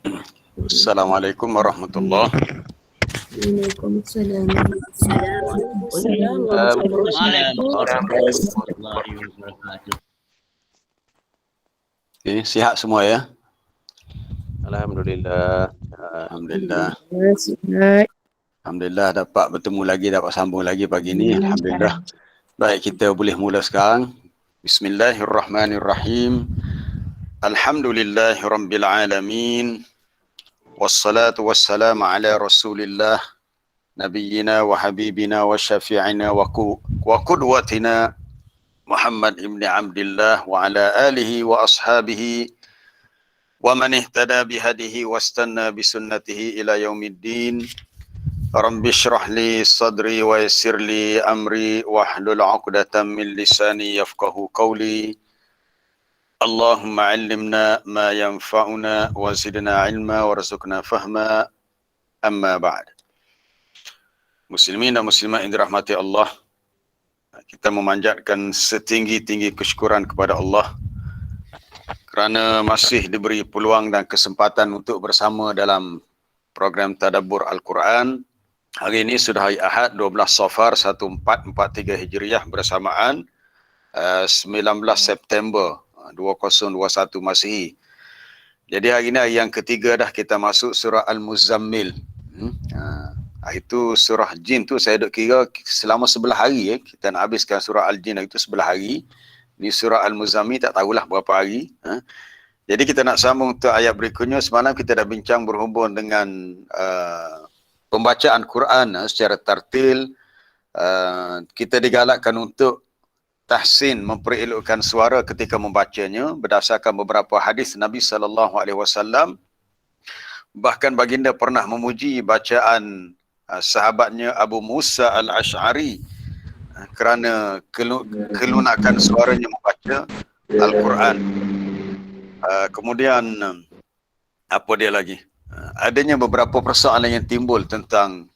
Assalamualaikum warahmatullahi Waalaikumsalam. Waalaikumsalam warahmatullahi wabarakatuh. Okay, sihat semua ya? Alhamdulillah. Alhamdulillah. Sihat. Alhamdulillah dapat bertemu lagi, dapat sambung lagi pagi ni. Alhamdulillah. Baik, kita boleh mula sekarang. Bismillahirrahmanirrahim. Alhamdulillahirabbil alamin. Wassalatu wassalamu ala Rasulillah nabiyyina wa habibina wa syafi'ina wa qudwatina Muhammad ibn Abdullah wa ala alihi wa ashabihi wa man ihtada bihadihi wastanna bisunnatihi ila yaumiddin. Rabbi shrah li sadri wa yassir li amri wahlul 'uqdatam min lisani yafqahu qawli. Allahumma 'allimna ma yanfa'una wa zidna 'ilma warzuqna fahma. Amma ba'd. Muslimin dan muslimat yang dirahmati Allah, kita memanjatkan setinggi-tinggi kesyukuran kepada Allah kerana masih diberi peluang dan kesempatan untuk bersama dalam program Tadabbur Al-Quran. Hari ini sudah hari Ahad 12 Safar 1443 Hijriah bersamaan 19 September 2021 Masihi. Jadi hari ini hari yang ketiga dah kita masuk surah Al-Muzammil. Itu surah Jin tu saya duk kira selama 11 hari kita nak habiskan surah Al-Jin itu 11 hari. Ni surah Al-Muzammil tak tahulah berapa hari. Jadi kita nak sambung untuk ayat berikutnya. Semalam kita dah bincang berhubung dengan pembacaan Quran secara tartil. Kita digalakkan untuk tahsin, memperelokkan suara ketika membacanya berdasarkan beberapa hadis Nabi SAW. Bahkan baginda pernah memuji bacaan sahabatnya Abu Musa Al-Ash'ari kerana kelunakan suaranya membaca Al-Quran. Kemudian apa dia lagi? Adanya beberapa persoalan yang timbul tentang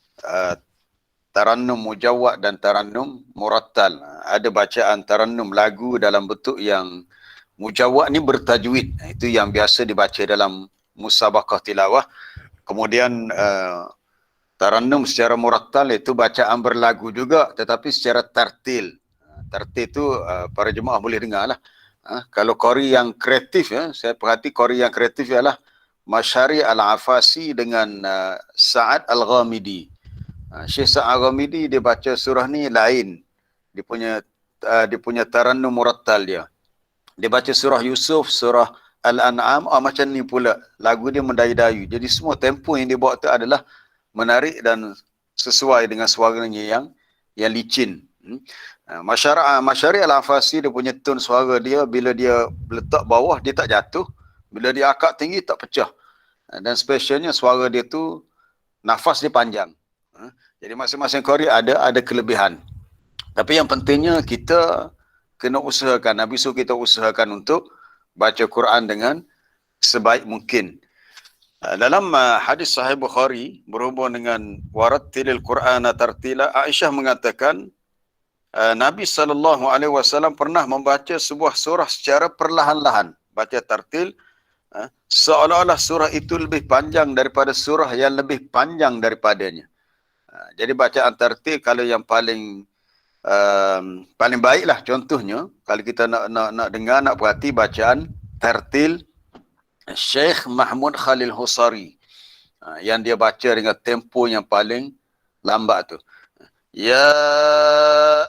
tarannum mujawwad dan tarannum murattal. Ada bacaan tarannum lagu dalam bentuk yang mujawwad ni bertajwid. Itu yang biasa dibaca dalam musabaqah tilawah. Kemudian tarannum secara murattal itu bacaan berlagu juga tetapi secara tartil. Tartil itu para jemaah boleh dengar lah. Kalau qari yang kreatif, saya perhati qari yang kreatif ialah Masyari Al-Afasi dengan Sa'ad Al-Ghamidi. Syekh Sa'ad Al-Ghamidi dia baca surah ni lain. Dia punya tarannum murattal dia. Dia baca surah Yusuf, surah Al-An'am, macam ni pula. Lagu dia mendayu-dayu. Jadi semua tempo yang dia bawa tu adalah menarik dan sesuai dengan suaranya yang licin. Masyari Al-Afasi dia punya tone suara dia bila dia letak bawah dia tak jatuh, bila dia akak tinggi tak pecah. Dan specialnya suara dia tu nafas dia panjang. Jadi masing-masing qari ada kelebihan. Tapi yang pentingnya kita kena usahakan, Nabi suruh kita usahakan untuk baca Quran dengan sebaik mungkin. Dalam hadis Sahih Bukhari berhubung dengan warattilil Qur'ana tartila, Aisyah mengatakan Nabi SAW pernah membaca sebuah surah secara perlahan-lahan, baca tartil, seolah-olah surah itu lebih panjang daripada surah yang lebih panjang daripadanya. Jadi bacaan tartil kalau yang paling baiklah, contohnya kalau kita nak dengar, nak perhati bacaan tartil Syekh Mahmud Khalil Husari yang dia baca dengan tempo yang paling lambat tu. Ya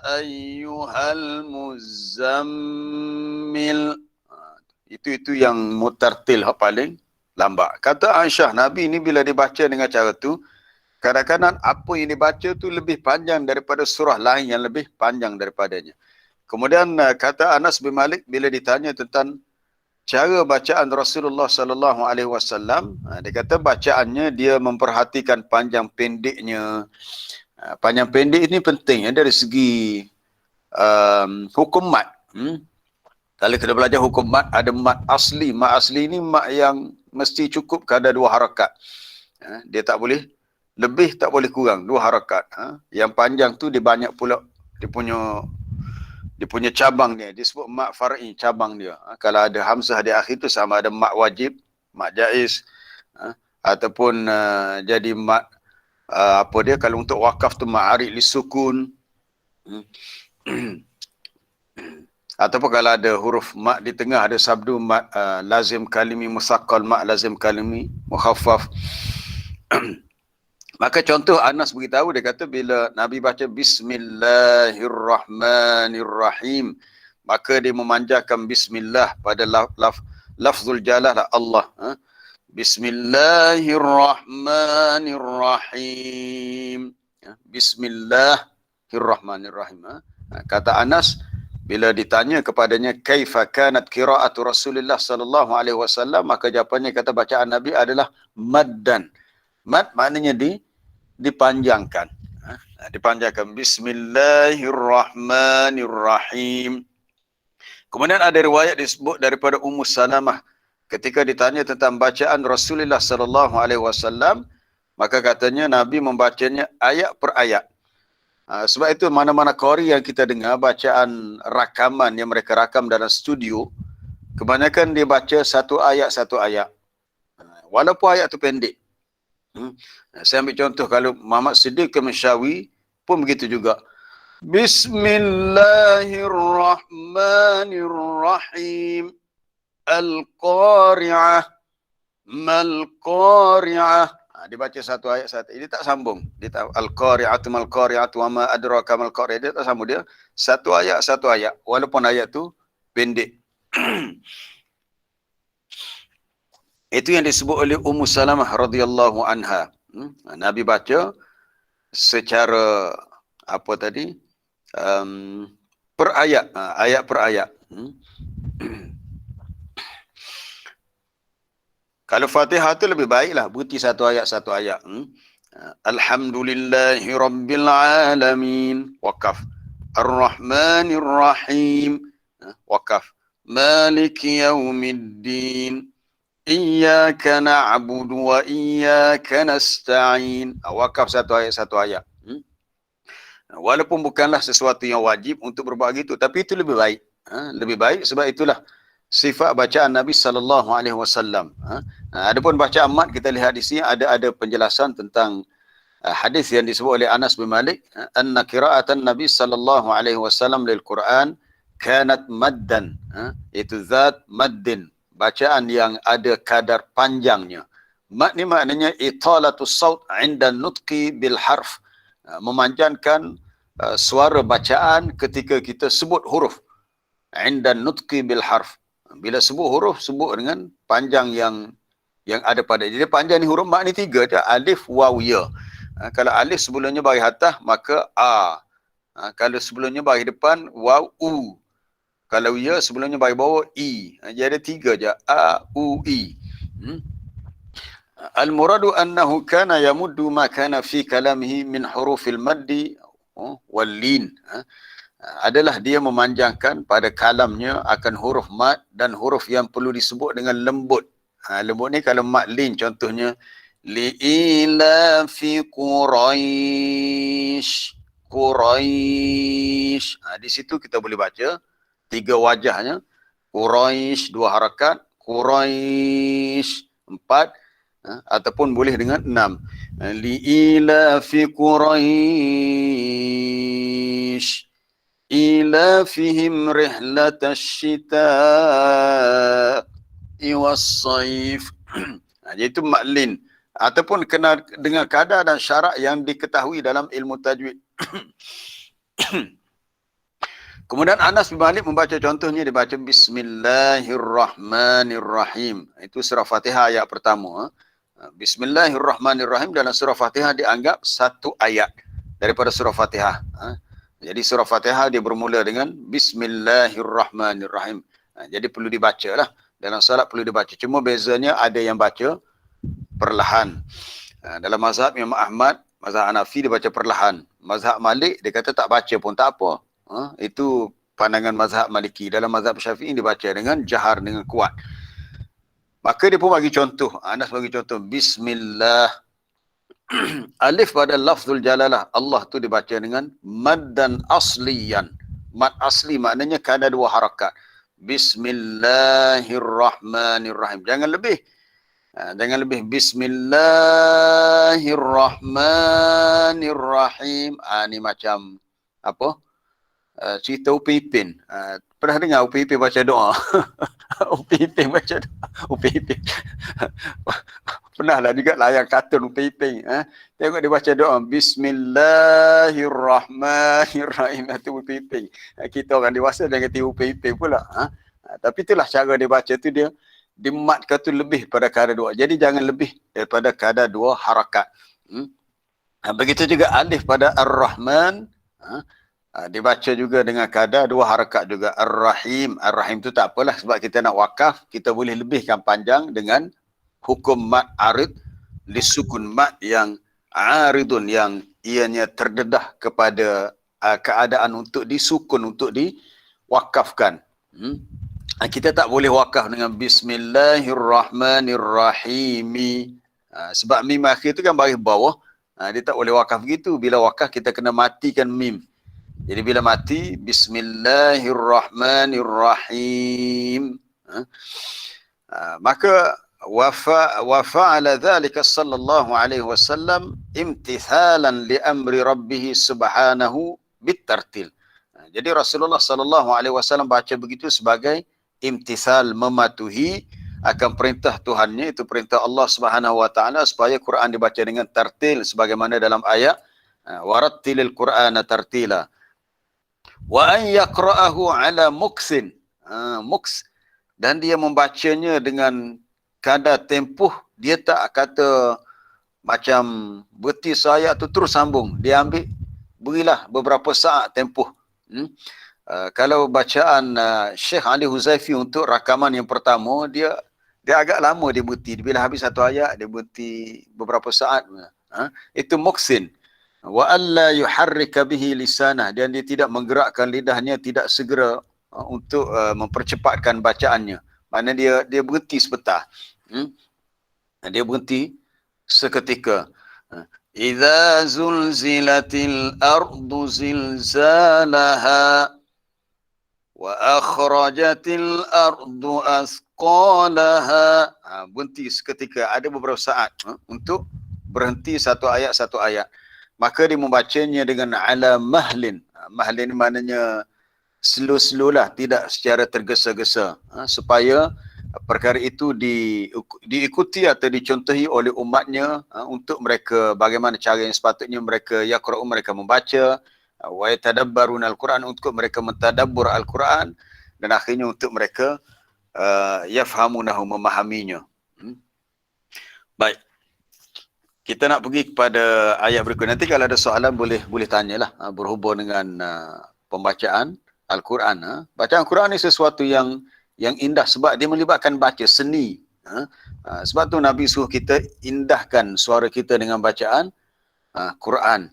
ayyuhal muzammil. Itu yang mutartil paling lambat. Kata Aisyah, Nabi ni bila dibaca dengan cara tu, kadang-kadang apa yang dibaca tu lebih panjang daripada surah lain yang lebih panjang daripadanya. Kemudian kata Anas bin Malik bila ditanya tentang cara bacaan Rasulullah sallallahu alaihi wasallam, dia kata bacaannya dia memperhatikan panjang pendeknya. Panjang pendek ini penting dari segi hukum mat. Kalau kita belajar hukum mat, ada mat asli. Mat asli ini mat yang mesti cukup kadar 2 harakat. Dia tak boleh lebih, tak boleh kurang, 2 harakat. Yang panjang tu dia banyak pula dia punya cabang dia. Dia sebut mat far'i, cabang dia. Kalau ada hamzah di akhir tu sama ada mat wajib, mat jaiz, ataupun jadi mat apa dia kalau untuk wakaf tu ma'arik li sukun. Ataupun kalau ada huruf mat di tengah, ada sabdu mat lazim kalimi musaqqal, mat lazim kalimi mukhaffaf. Maka contoh Anas beritahu, dia kata bila Nabi baca Bismillahirrahmanirrahim, maka dia memanjangkan bismillah pada lafzul jalalah Allah. Bismillahirrahmanirrahim. Bismillahirrahmanirrahim. Kata Anas, bila ditanya kepadanya kaifa kanat qiraatu Rasulullah sallallahu alaihi wasallam, maka jawapannya kata bacaan Nabi adalah maddan. Mad maknanya dipanjangkan. Dipanjangkan. Bismillahirrahmanirrahim. Kemudian ada riwayat disebut daripada Ummu Salamah ketika ditanya tentang bacaan Rasulullah sallallahu alaihi wasallam, maka katanya Nabi membacanya ayat per ayat. Sebab itu mana-mana qari yang kita dengar bacaan rakaman yang mereka rakam dalam studio, kebanyakan dia baca satu ayat. Walaupun ayat itu pendek. Saya ambil contoh, kalau Muhammad Siddiq Al-Mishawi pun begitu juga. Bismillahirrahmanirrahim. Al-Qari'ah. Mal-Qari'ah. Dia baca satu ayat satu. Dia tak sambung. Dia tahu Al-Qari'atu mal-Qari'atu wa ma adraka mal-Qari'ah. Dia tak sambung, dia satu ayat. Walaupun ayat tu pendek. Itu yang disebut oleh Ummu Salamah radhiyallahu anha. Nabi baca secara apa tadi? Per ayat, ayat per ayat. Kalau Fatihah tu lebih baiklah, berhenti satu ayat. Alhamdulillahi rabbil alamin, waqaf. Ar-Rahmanir Rahim, waqaf. Maliki yaumiddin. Iyyaka na'budu wa iyyaka nasta'in. Wakaf satu ayat. Walaupun bukanlah sesuatu yang wajib untuk berbuat gitu, tapi itu lebih baik. Lebih baik sebab itulah sifat bacaan Nabi sallallahu alaihi wasallam. Adapun bacaan mat, kita lihat di sini ada penjelasan tentang hadis yang disebut oleh Anas bin Malik, anna qira'atan Nabi sallallahu alaihi wasallam lil Quran kanat maddan, itu zat maddin, bacaan yang ada kadar panjangnya. Mat ni maknanya italatus saut 'inda nutqi bil harf, memanjangkan suara bacaan ketika kita sebut huruf. 'Inda nutqi bil harf, bila sebut huruf, sebut dengan panjang yang ada pada. Jadi panjang ni huruf mat ni 3 je, alif, waw, ya. Kalau alif sebelumnya bagi atas maka a. Kalau sebelumnya bagi depan waw, u. Kalau ya sebelumnya bagi bawah i. Jadi 3 je, a, u, i. Al-muradu annahu kana yamuddu ma kana fi kalamihi min hurufil maddi wal lin. Adalah dia memanjangkan pada kalamnya akan huruf mad dan huruf yang perlu disebut dengan lembut. Lembut ni kalau mad lin, contohnya li'ila fi Quraish. Di situ kita boleh baca 3 wajahnya. Quraish 2 harakat, Quraish 4, ataupun boleh dengan 6. Li'ila fi Quraish ilafihim rihlatash shita'i was-saif. Jadi itu maklin, ataupun kena dengan kadar dan syarat yang diketahui dalam ilmu tajwid. Kemudian Anas bin Malik membaca contohnya, dia baca Bismillahirrahmanirrahim. Itu surah Fatihah ayat pertama. Bismillahirrahmanirrahim dalam surah Fatihah dianggap satu ayat daripada surah Fatihah. Jadi surah Fatihah dia bermula dengan Bismillahirrahmanirrahim. Jadi perlu dibaca lah. Dalam salat perlu dibaca. Cuma bezanya ada yang baca perlahan. Dalam mazhab Imam Ahmad, mazhab Hanafi dia baca perlahan. Mazhab Malik dia kata tak baca pun tak apa. Itu pandangan mazhab Maliki. Dalam mazhab Syafi'i dibaca dengan jahar, dengan kuat. Maka dia pun bagi contoh. Anas bagi contoh. Bismillah. Alif pada lafzul jalalah Allah tu dibaca dengan mad dan asliyan. Mad asli maknanya kadar 2 harakat. Bismillahirrahmanirrahim. Jangan lebih. Jangan lebih Bismillahirrahmanirrahim. Ni macam apa? Cerita Upin Ipin. Pernah dengar Upin Ipin baca doa? Upin Ipin baca doa. Upin Ipin. Pernah lah juga layar kartun Upin Ipin. Tengok dia baca doa. Bismillahirrahmanirrahim. Itu Upin Ipin. Kita orang dewasa jangan tiru Upin Ipin pula. Tapi itulah cara dia baca tu, dia dimatkan tu lebih pada kadar dua. Jadi jangan lebih daripada kadar dua harakat. Begitu juga alif pada Ar-Rahman. Dibaca juga dengan kadar dua harakat juga. Ar-Rahim. Ar-Rahim tu tak apalah sebab kita nak wakaf, kita boleh lebihkan panjang dengan hukum mat arid lisukun mat yang aridun, yang ianya terdedah kepada keadaan untuk disukun, untuk diwakafkan. Kita tak boleh wakaf dengan Bismillahirrahmanirrahim. Sebab mim akhir tu kan baris bawah. Dia tak boleh wakaf begitu. Bila wakaf kita kena matikan mim. Jadi bila mati, Bismillahirrahmanirrahim. Maka wafa'ala dhalika sallallahu alaihi wasallam imtithalan li amri rabbih subhanahu bitartil. Jadi Rasulullah sallallahu alaihi wasallam baca begitu sebagai imtithal, mematuhi akan perintah Tuhannya, itu perintah Allah Subhanahu wa taala supaya Quran dibaca dengan tartil sebagaimana dalam ayat warattilil Qur'ana tartila. Wa an yaqra'ahu ala muksin. Muks, dan dia membacanya dengan kadar tempoh. Dia tak kata macam berhenti sayat tu terus sambung. Dia ambil, berilah beberapa saat tempoh. Kalau bacaan Syekh Ali Huzaifi untuk rakaman yang pertama, dia agak lama dia berhenti. Bila habis satu ayat, dia berhenti beberapa saat. Itu muksin. Wa alla yuharrika bihi lisanah, dan dia tidak menggerakkan lidahnya, tidak segera untuk mempercepatkan bacaannya. Maknanya dia berhenti sebentar. Dia berhenti seketika. Idza zulzilatil ardu zilzalaha wa akhrajatil ardu asqalaha. Berhenti seketika. Ada beberapa saat untuk berhenti satu ayat. Maka dia membacanya dengan ala mahlin. Mahlin maknanya slow-slow lah, tidak secara tergesa-gesa. Supaya perkara itu diikuti atau dicontohi oleh umatnya, untuk mereka bagaimana cara yang sepatutnya mereka yaqra'u, mereka membaca, wa yatadabbarun al-Quran, untuk mereka mentadabbur al-Quran, dan akhirnya untuk mereka yafhamunahu, memahaminya. Baik. Kita nak pergi kepada ayat berikut. Nanti kalau ada soalan boleh tanyalah berhubung dengan pembacaan Al-Quran. Bacaan Al-Quran ni sesuatu yang indah sebab dia melibatkan baca seni. Sebab tu Nabi suruh kita indahkan suara kita dengan bacaan Quran.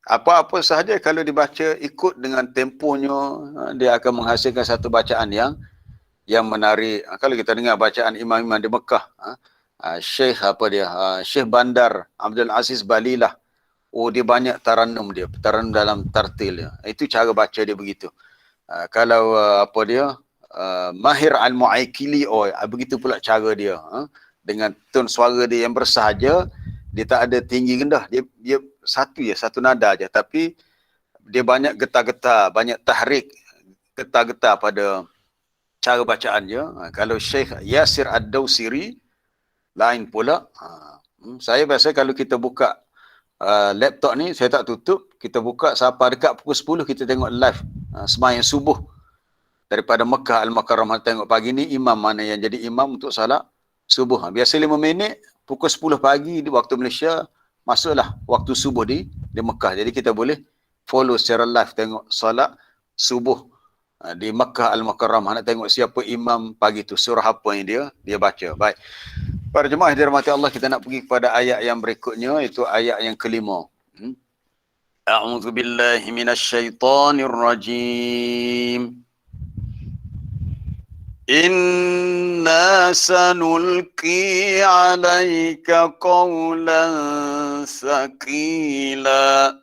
Apa-apa sahaja kalau dibaca ikut dengan temponya, dia akan menghasilkan satu bacaan yang menarik. Kalau kita dengar bacaan imam-imam di Mekah, Syekh Syekh Bandar Abdul Aziz Balilah, dia banyak tarannum dalam tartil dia. Itu cara baca dia begitu. Kalau Mahir Al-Mu'aikili, begitu pula cara dia. Dengan tone suara dia yang bersahaja, dia tak ada tinggi rendah, dia satu nada aja, tapi dia banyak getar-getar, banyak tahrik, getar-getar pada cara bacaannya. Kalau Syekh Yasir Ad-Dawsiri lain pula. Saya biasa kalau kita buka laptop ni, saya tak tutup, kita buka sampai dekat pukul 10 kita tengok live sembahyang subuh daripada Mekah Al-Mukarramah. Tengok pagi ni imam mana yang jadi imam untuk salat subuh. Biasa 5 minit, pukul 10 pagi di waktu Malaysia, masuklah waktu subuh di Mekah. Jadi kita boleh follow secara live, tengok salat subuh di Mekah Al-Mukarramah. Nak tengok siapa imam pagi tu, surah apa yang dia baca. Baik. Para jemaah yang dirahmati Allah, kita nak pergi kepada ayat yang berikutnya, itu ayat yang kelima. A'udzu billahi minasyaitonir rajim. Inna sanulqi 'alaika qawlan sakila.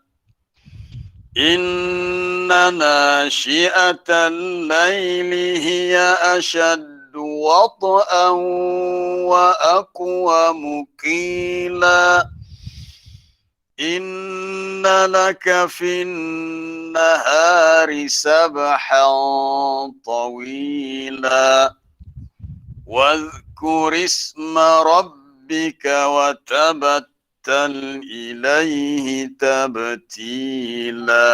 Inna nashi'atal laili hiya ashad وطئا وأقوم قيلا إن لك في النهار سبحا طويلا واذكر اسم ربك وتبتل إليه تبتيلا.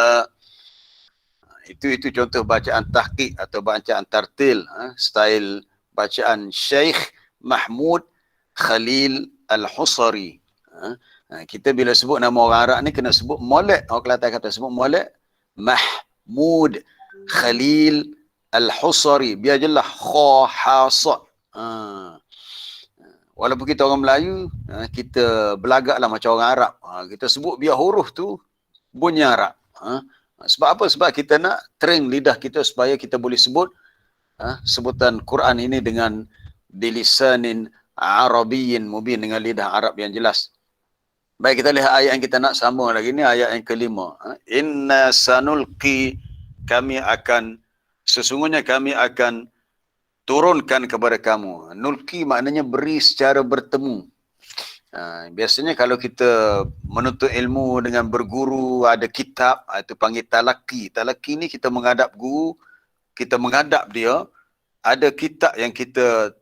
Itu contoh bacaan tahqiq atau bacaan tartil, style bacaan Syekh Mahmud Khalil Al-Husari. Kita bila sebut nama orang Arab ni kena sebut molek. Orang Kelantan kata sebut molek. Mahmud Khalil Al-Husari. Biar jelas kha ha sad. Walaupun kita orang Melayu, kita belagaklah macam orang Arab. Kita sebut biar huruf tu bunyi Arab. Sebab apa? Sebab kita nak train lidah kita supaya kita boleh sebut sebutan Quran ini dengan bilisanin Arabiyyin mubin, dengan lidah Arab yang jelas. Baik, kita lihat ayat yang kita nak sambung lagi ni, ayat yang kelima. Inna sanulqi, sesungguhnya kami akan turunkan kepada kamu. Nulqi maknanya beri secara bertemu. Biasanya kalau kita menuntut ilmu dengan berguru, ada kitab, itu panggil talaki. Talaki ni kita menghadap guru, kita menghadap dia, ada kitab yang kita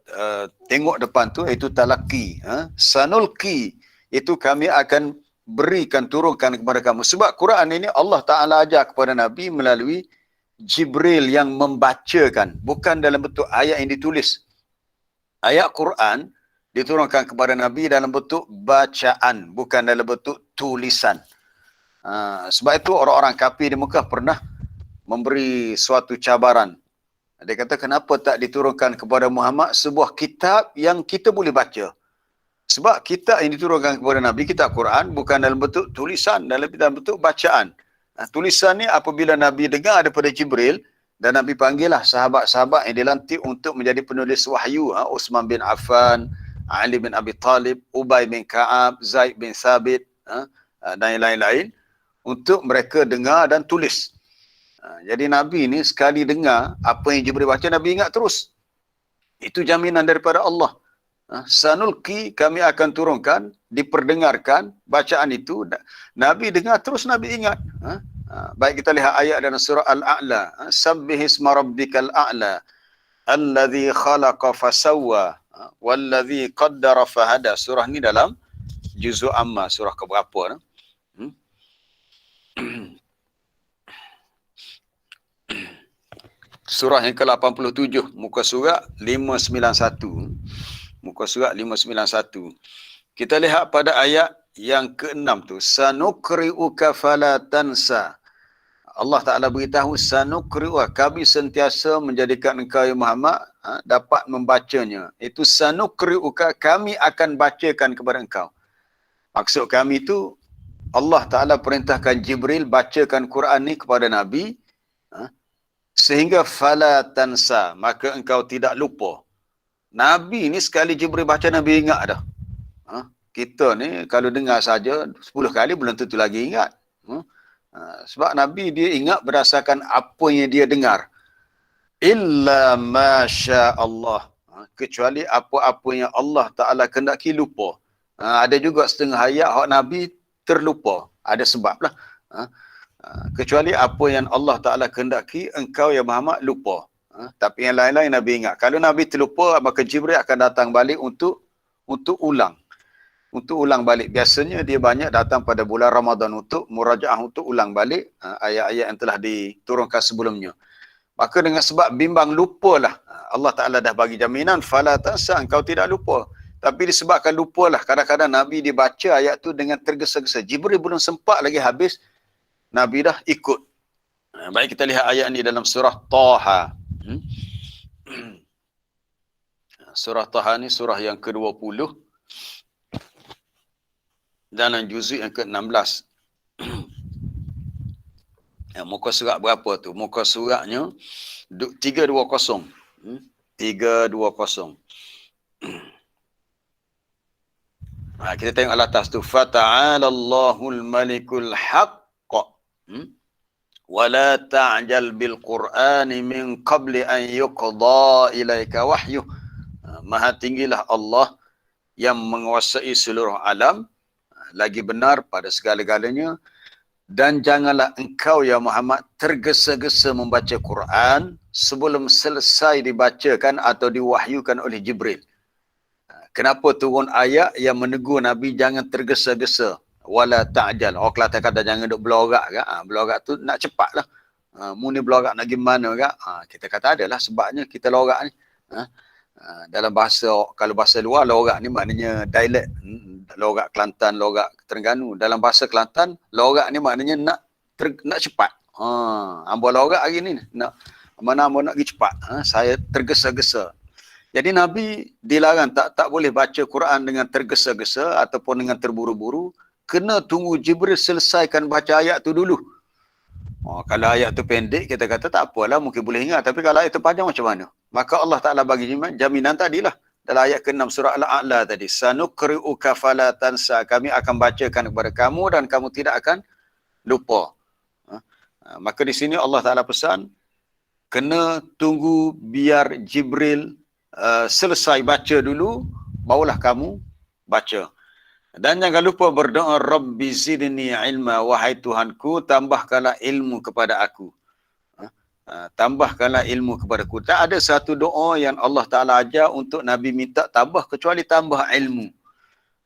tengok depan tu, itu talaki. Sanulqi, itu kami akan berikan, turunkan kepada kamu. Sebab Quran ini Allah Ta'ala ajar kepada Nabi melalui Jibril yang membacakan, bukan dalam bentuk ayat yang ditulis. Ayat Quran diturunkan kepada Nabi dalam bentuk bacaan, bukan dalam bentuk tulisan. Sebab itu orang-orang kafir di Mekah pernah memberi suatu cabaran. Dia kata, kenapa tak diturunkan kepada Muhammad sebuah kitab yang kita boleh baca? Sebab kitab yang diturunkan kepada Nabi, kitab Quran, bukan dalam bentuk tulisan, dalam bentuk bacaan. Tulisan ni apabila Nabi dengar daripada Jibril, dan Nabi panggillah sahabat-sahabat yang dilantik untuk menjadi penulis wahyu. Utsman bin Affan, Ali bin Abi Talib, Ubay bin Ka'ab, Zaid bin Thabit, dan yang lain-lain, untuk mereka dengar dan tulis. Jadi Nabi ni sekali dengar apa yang Jibril baca, Nabi ingat terus. Itu jaminan daripada Allah. Sanulqi, kami akan turunkan, diperdengarkan bacaan itu. Nabi dengar terus, Nabi ingat. Baik, kita lihat ayat dalam surah Al-A'la. Sabbihisma rabbikal a'la alladhi khalaqa fasawwa walladhi qaddara fahada. Surah ni dalam juzuk amma, surah keberapa? Surah yang ke-87, muka surat 591. Muka surat 591. Kita lihat pada ayat yang ke-6 tu, sanukri'uka fala tansa. Allah Ta'ala beritahu, sanukri'uka, kami sentiasa menjadikan engkau ya Muhammad dapat membacanya. Itu sanukri'uka, kami akan bacakan kepada engkau. Maksud kami itu, Allah Ta'ala perintahkan Jibril bacakan Quran ni kepada Nabi, sehingga fala tansa, maka engkau tidak lupa. Nabi ni sekali Jibril baca, Nabi ingat dah. Kita ni kalau dengar saja 10 kali belum tentu lagi ingat. Sebab Nabi dia ingat berdasarkan apa yang dia dengar. Illa masya Allah. Kecuali apa-apa yang Allah Ta'ala kehendaki lupa. Ada juga setengah ayat hak Nabi terlupa. Ada sebab lah. Kecuali apa yang Allah Ta'ala kehendaki, engkau ya Muhammad lupa. Tapi yang lain-lain Nabi ingat. Kalau Nabi terlupa, maka Jibril akan datang balik untuk ulang. Untuk ulang balik. Biasanya dia banyak datang pada bulan Ramadan untuk murajaah, untuk ulang balik ayat-ayat yang telah diturunkan sebelumnya. Maka dengan sebab bimbang lupalah, Allah Ta'ala dah bagi jaminan, fala tansa, engkau tidak lupa. Tapi disebabkan lupalah, kadang-kadang Nabi dibaca ayat tu dengan tergesa-gesa. Jibril belum sempat lagi habis, Nabi dah ikut. Baik, kita lihat ayat ni dalam surah Taha. Surah Taha ni surah yang ke-20. Dalam juzuk yang ke-16. Muka surat berapa tu? Muka suratnya 320. 320. Kita tengok atas tu. Fata'ala Allahul malikul haqq. wala ta'jal bil Qur'ani min qabli an yuqda ilaika wahyu. Maha tinggilah Allah yang menguasai seluruh alam, lagi benar pada segala-galanya, dan janganlah engkau ya Muhammad tergesa-gesa membaca Quran sebelum selesai dibacakan atau diwahyukan oleh Jibril. Kenapa turun ayat yang menegur Nabi jangan tergesa-gesa? Wala ta'jal. Orang Kelantan kata jangan duk belorak ke? Belorak tu nak cepat lah. Mu ni belorak nak pergi mana ke? Kita kata adalah sebabnya kita lorak ni. Dalam bahasa, kalau bahasa luar, lorak ni maknanya dialek. Lorak Kelantan, lorak Terengganu. Dalam bahasa Kelantan, lorak ni maknanya nak cepat. Ambo lorak hari ni. Mana ambo nak pergi cepat. Saya tergesa-gesa. Jadi Nabi dilarang tak boleh baca Quran dengan tergesa-gesa ataupun dengan terburu-buru. Kena tunggu Jibril selesaikan baca ayat tu dulu. Kalau ayat tu pendek, kita kata tak apalah, mungkin boleh ingat. Tapi kalau ayat tu panjang macam mana? Maka Allah Ta'ala bagi jaminan tadilah. Dalam ayat ke-6 surah Al-A'la tadi. Sanukri'uka fala tansa. Kami akan bacakan kepada kamu dan kamu tidak akan lupa. Maka di sini Allah Ta'ala pesan, kena tunggu biar Jibril selesai baca dulu, barulah kamu baca. Dan jangan lupa berdoa, Rabbi zidni ilma, wahai Tuhanku, tambahkanlah ilmu kepada aku. Tambahkanlah ilmu kepada aku. Tak ada satu doa yang Allah Ta'ala ajar untuk Nabi minta tambah, kecuali tambah ilmu.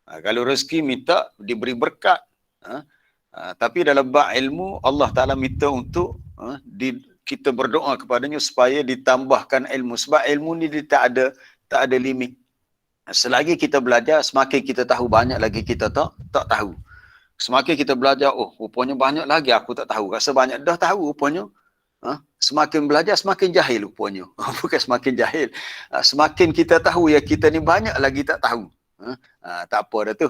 Kalau rezeki minta diberi berkat. Tapi dalam bab ilmu, Allah Ta'ala minta untuk kita berdoa kepadanya supaya ditambahkan ilmu. Sebab ilmu ni dia tak ada limit. Selagi kita belajar, semakin kita tahu, banyak lagi kita tak tahu. Semakin kita belajar, rupanya banyak lagi aku tak tahu. Rasa banyak dah tahu rupanya. Semakin belajar, semakin jahil rupanya. Bukan semakin jahil. Semakin kita tahu ya kita ni banyak lagi tak tahu. Tak apa dah tu.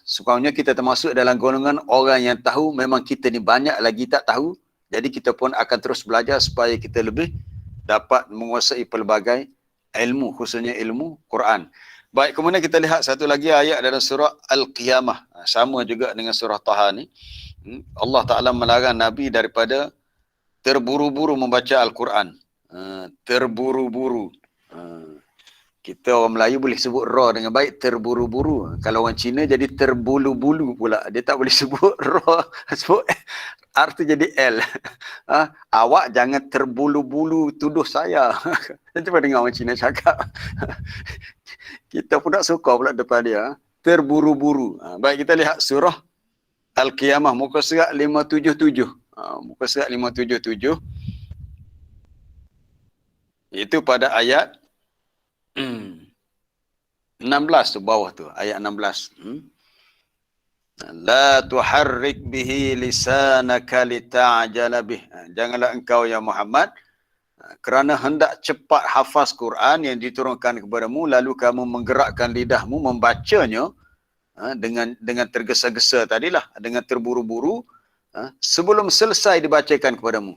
Sekurangnya kita termasuk dalam golongan orang yang tahu memang kita ni banyak lagi tak tahu. Jadi kita pun akan terus belajar supaya kita lebih dapat menguasai pelbagai ilmu, khususnya ilmu Quran. Baik, kemudian kita lihat satu lagi ayat dalam surah Al-Qiyamah. Sama juga dengan surah Taha ni. Allah Ta'ala melarang Nabi daripada terburu-buru membaca Al-Quran. Terburu-buru. Kita orang Melayu boleh sebut ra dengan baik, terburu-buru. Kalau orang Cina jadi terbulu-bulu pula. Dia tak boleh sebut ra, sebut R tu jadi L. Awak jangan terbulu-bulu tuduh saya. Cuba dengar orang Cina cakap. Kita pun tak suka pula depan dia. Terburu-buru. Baik, kita lihat surah Al-Qiyamah, muka surat 577. Muka surat 577. Itu pada ayat 16 tu, bawah tu, ayat 16. La tuharrik bihi lisanaka lita'jala bih. Janganlah engkau ya Muhammad kerana hendak cepat hafaz Quran yang diturunkan kepadamu, lalu kamu menggerakkan lidahmu membacanya dengan tergesa-gesa tadilah, dengan terburu-buru, sebelum selesai dibacakan kepadamu.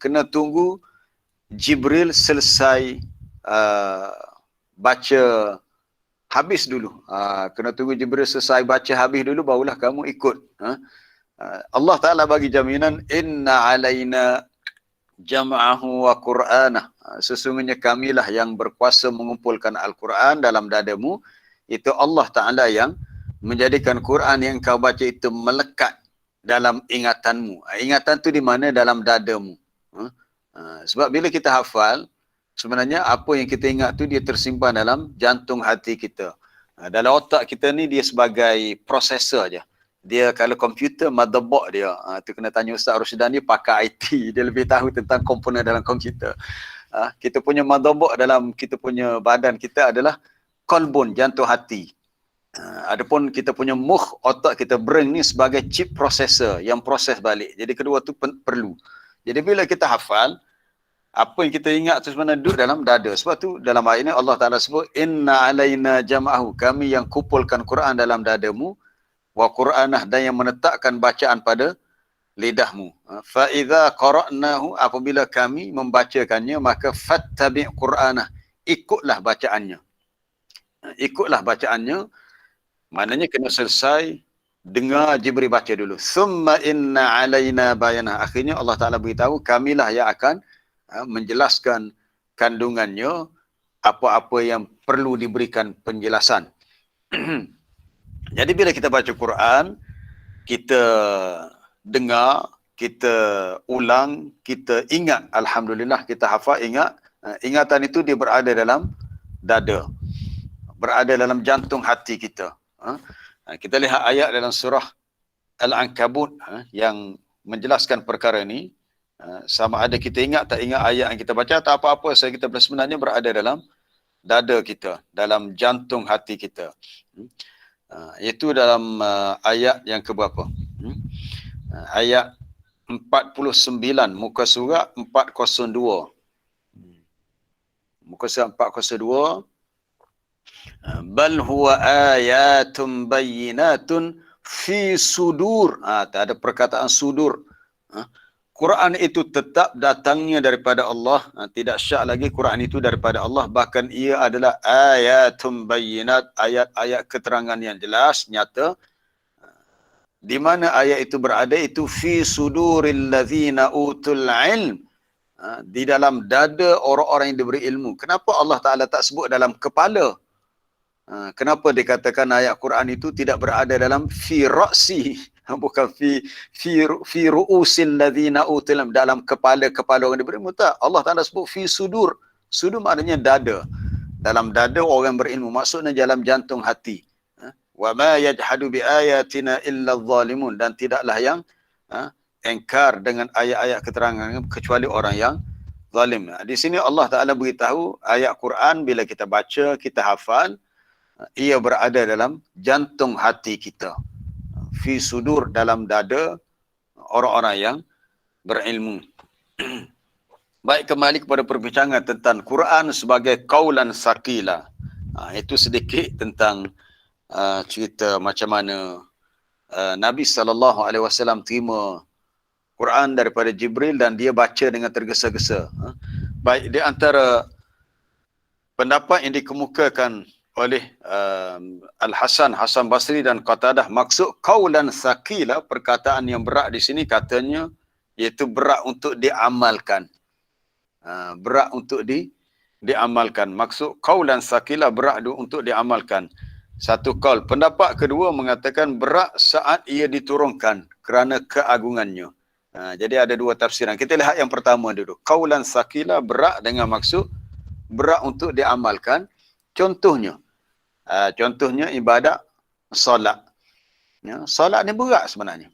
Kena tunggu Jibril selesai baca habis dulu. Kena tunggu Jibril selesai baca habis dulu, barulah kamu ikut. Allah Ta'ala bagi jaminan, inna alaina jam'ahu wa qur'anah. Sesungguhnya kamilah yang berkuasa mengumpulkan Al-Quran dalam dadamu. Itu Allah Ta'ala yang menjadikan Quran yang kau baca itu melekat dalam ingatanmu. Ingatan tu di mana? Dalam dadamu. Sebab bila kita hafal, sebenarnya apa yang kita ingat tu dia tersimpan dalam jantung hati kita. Dalam otak kita ni dia sebagai prosesor je. Dia kalau komputer, motherboard dia. Tu kena tanya Ustaz Rusdan ni pakai IT. Dia lebih tahu tentang komponen dalam komputer. Kita punya motherboard dalam kita punya badan kita adalah kolbon, jantung hati. Adapun kita punya mukh, otak kita, brain ni sebagai chip processor yang proses balik. Jadi kedua tu perlu. Jadi bila kita hafal, apa yang kita ingat tu sebenarnya duduk dalam dada. Sebab tu dalam ayat ini Allah Ta'ala sebut, inna alaina jam'ahu. Kami yang kumpulkan Quran dalam dadamu, wa Qur'anah, dan yang menetapkan bacaan pada lidahmu. Fa idza qara'nahu, apabila kami membacakannya, maka fattabi' Qur'anah. Ikutlah bacaannya. Ikutlah bacaannya. Maknanya kena selesai dengar Jibril baca dulu. Summa inna alaina bayana. Akhirnya Allah Ta'ala beritahu, kamilah yang akan menjelaskan kandungannya, apa-apa yang perlu diberikan penjelasan. Jadi bila kita baca Quran, kita dengar, kita ulang, kita ingat. Alhamdulillah kita hafal, ingat. Ingatan itu dia berada dalam dada, berada dalam jantung hati kita. Kita lihat ayat dalam surah Al-Ankabut yang menjelaskan perkara ini. Sama ada kita ingat tak ingat ayat yang kita baca atau apa-apa, saya kita sebenarnya berada dalam dada kita, dalam jantung hati kita. Itu dalam ayat yang keberapa? Ayat 49, muka surat 402. Muka surat 402. Bal huwa ayatum bayyinatun fi sudur. Tak ada perkataan sudur. Quran itu tetap datangnya daripada Allah. Tidak syak lagi Quran itu daripada Allah. Bahkan ia adalah ayatum bayyinat, ayat-ayat keterangan yang jelas, nyata. Di mana ayat itu berada? Itu fi suduril ladzina utul ilm. Di dalam dada orang-orang yang diberi ilmu. Kenapa Allah Ta'ala tak sebut dalam kepala? Kenapa dikatakan ayat Quran itu tidak berada dalam fi ra'si, bukan fi ru'usil ladzina utul ilm, dalam kepala orang diberi ilmu? Tak. Allah Ta'ala sebut fi sudur. Sudur maknanya dada. Dalam dada orang berilmu, maksudnya dalam jantung hati. Wa ma yajhadu bi ayatina illa adh-dhalimun, dan tidaklah yang engkar dengan ayat-ayat keterangan kecuali orang yang zalim. Di sini Allah Ta'ala beritahu ayat Quran bila kita baca, kita hafal, ia berada dalam jantung hati kita. Fi sudur, dalam dada orang-orang yang berilmu. Baik, kembali kepada perbincangan tentang Quran sebagai qaulan saqila. Itu sedikit tentang cerita macam mana Nabi SAW terima Quran daripada Jibril dan dia baca dengan tergesa-gesa. Baik, di antara pendapat yang dikemukakan oleh Al-Hasan, Hasan Basri dan Qatadah, maksud qaulan saqila, perkataan yang berat di sini katanya iaitu berat untuk diamalkan. Berat untuk diamalkan. Maksud qaulan saqila, berat untuk diamalkan. Satu qaul. Pendapat kedua mengatakan berat saat ia diturunkan kerana keagungannya. Jadi ada dua tafsiran. Kita lihat yang pertama dulu. Qaulan saqila, berat dengan maksud berat untuk diamalkan. Contohnya ibadat solat. Solat ni berat sebenarnya.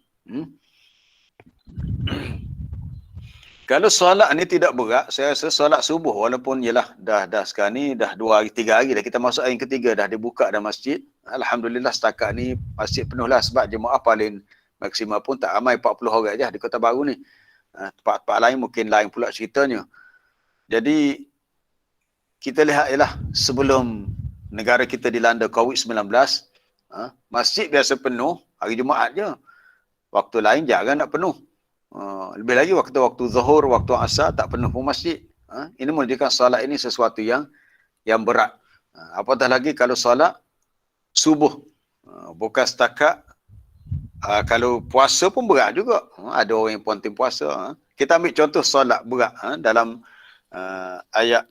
Kalau solat ni tidak berat, saya rasa solat subuh, walaupun ialah dah sekarang ni dah 2 hari 3 hari dah kita masuk hari ketiga dah dibuka dah masjid. Alhamdulillah setakat ni masjid penuh lah, sebab jemaah paling maksimal pun tak ramai, 40 orang aja di Kota Baru ni. Tempat-tempat lain mungkin lain pula ceritanya. Jadi kita lihat ialah sebelum negara kita dilanda COVID-19, masjid biasa penuh hari Jumaat je. Waktu lain jarang nak penuh. Lebih lagi waktu zuhur, waktu asar tak penuh pun masjid. Ini menunjukkan solat ini sesuatu yang berat. Apatah lagi kalau solat subuh. Bukan setakat kalau puasa pun berat juga. Ada orang yang penting puasa. Kita ambil contoh solat berat dalam ayat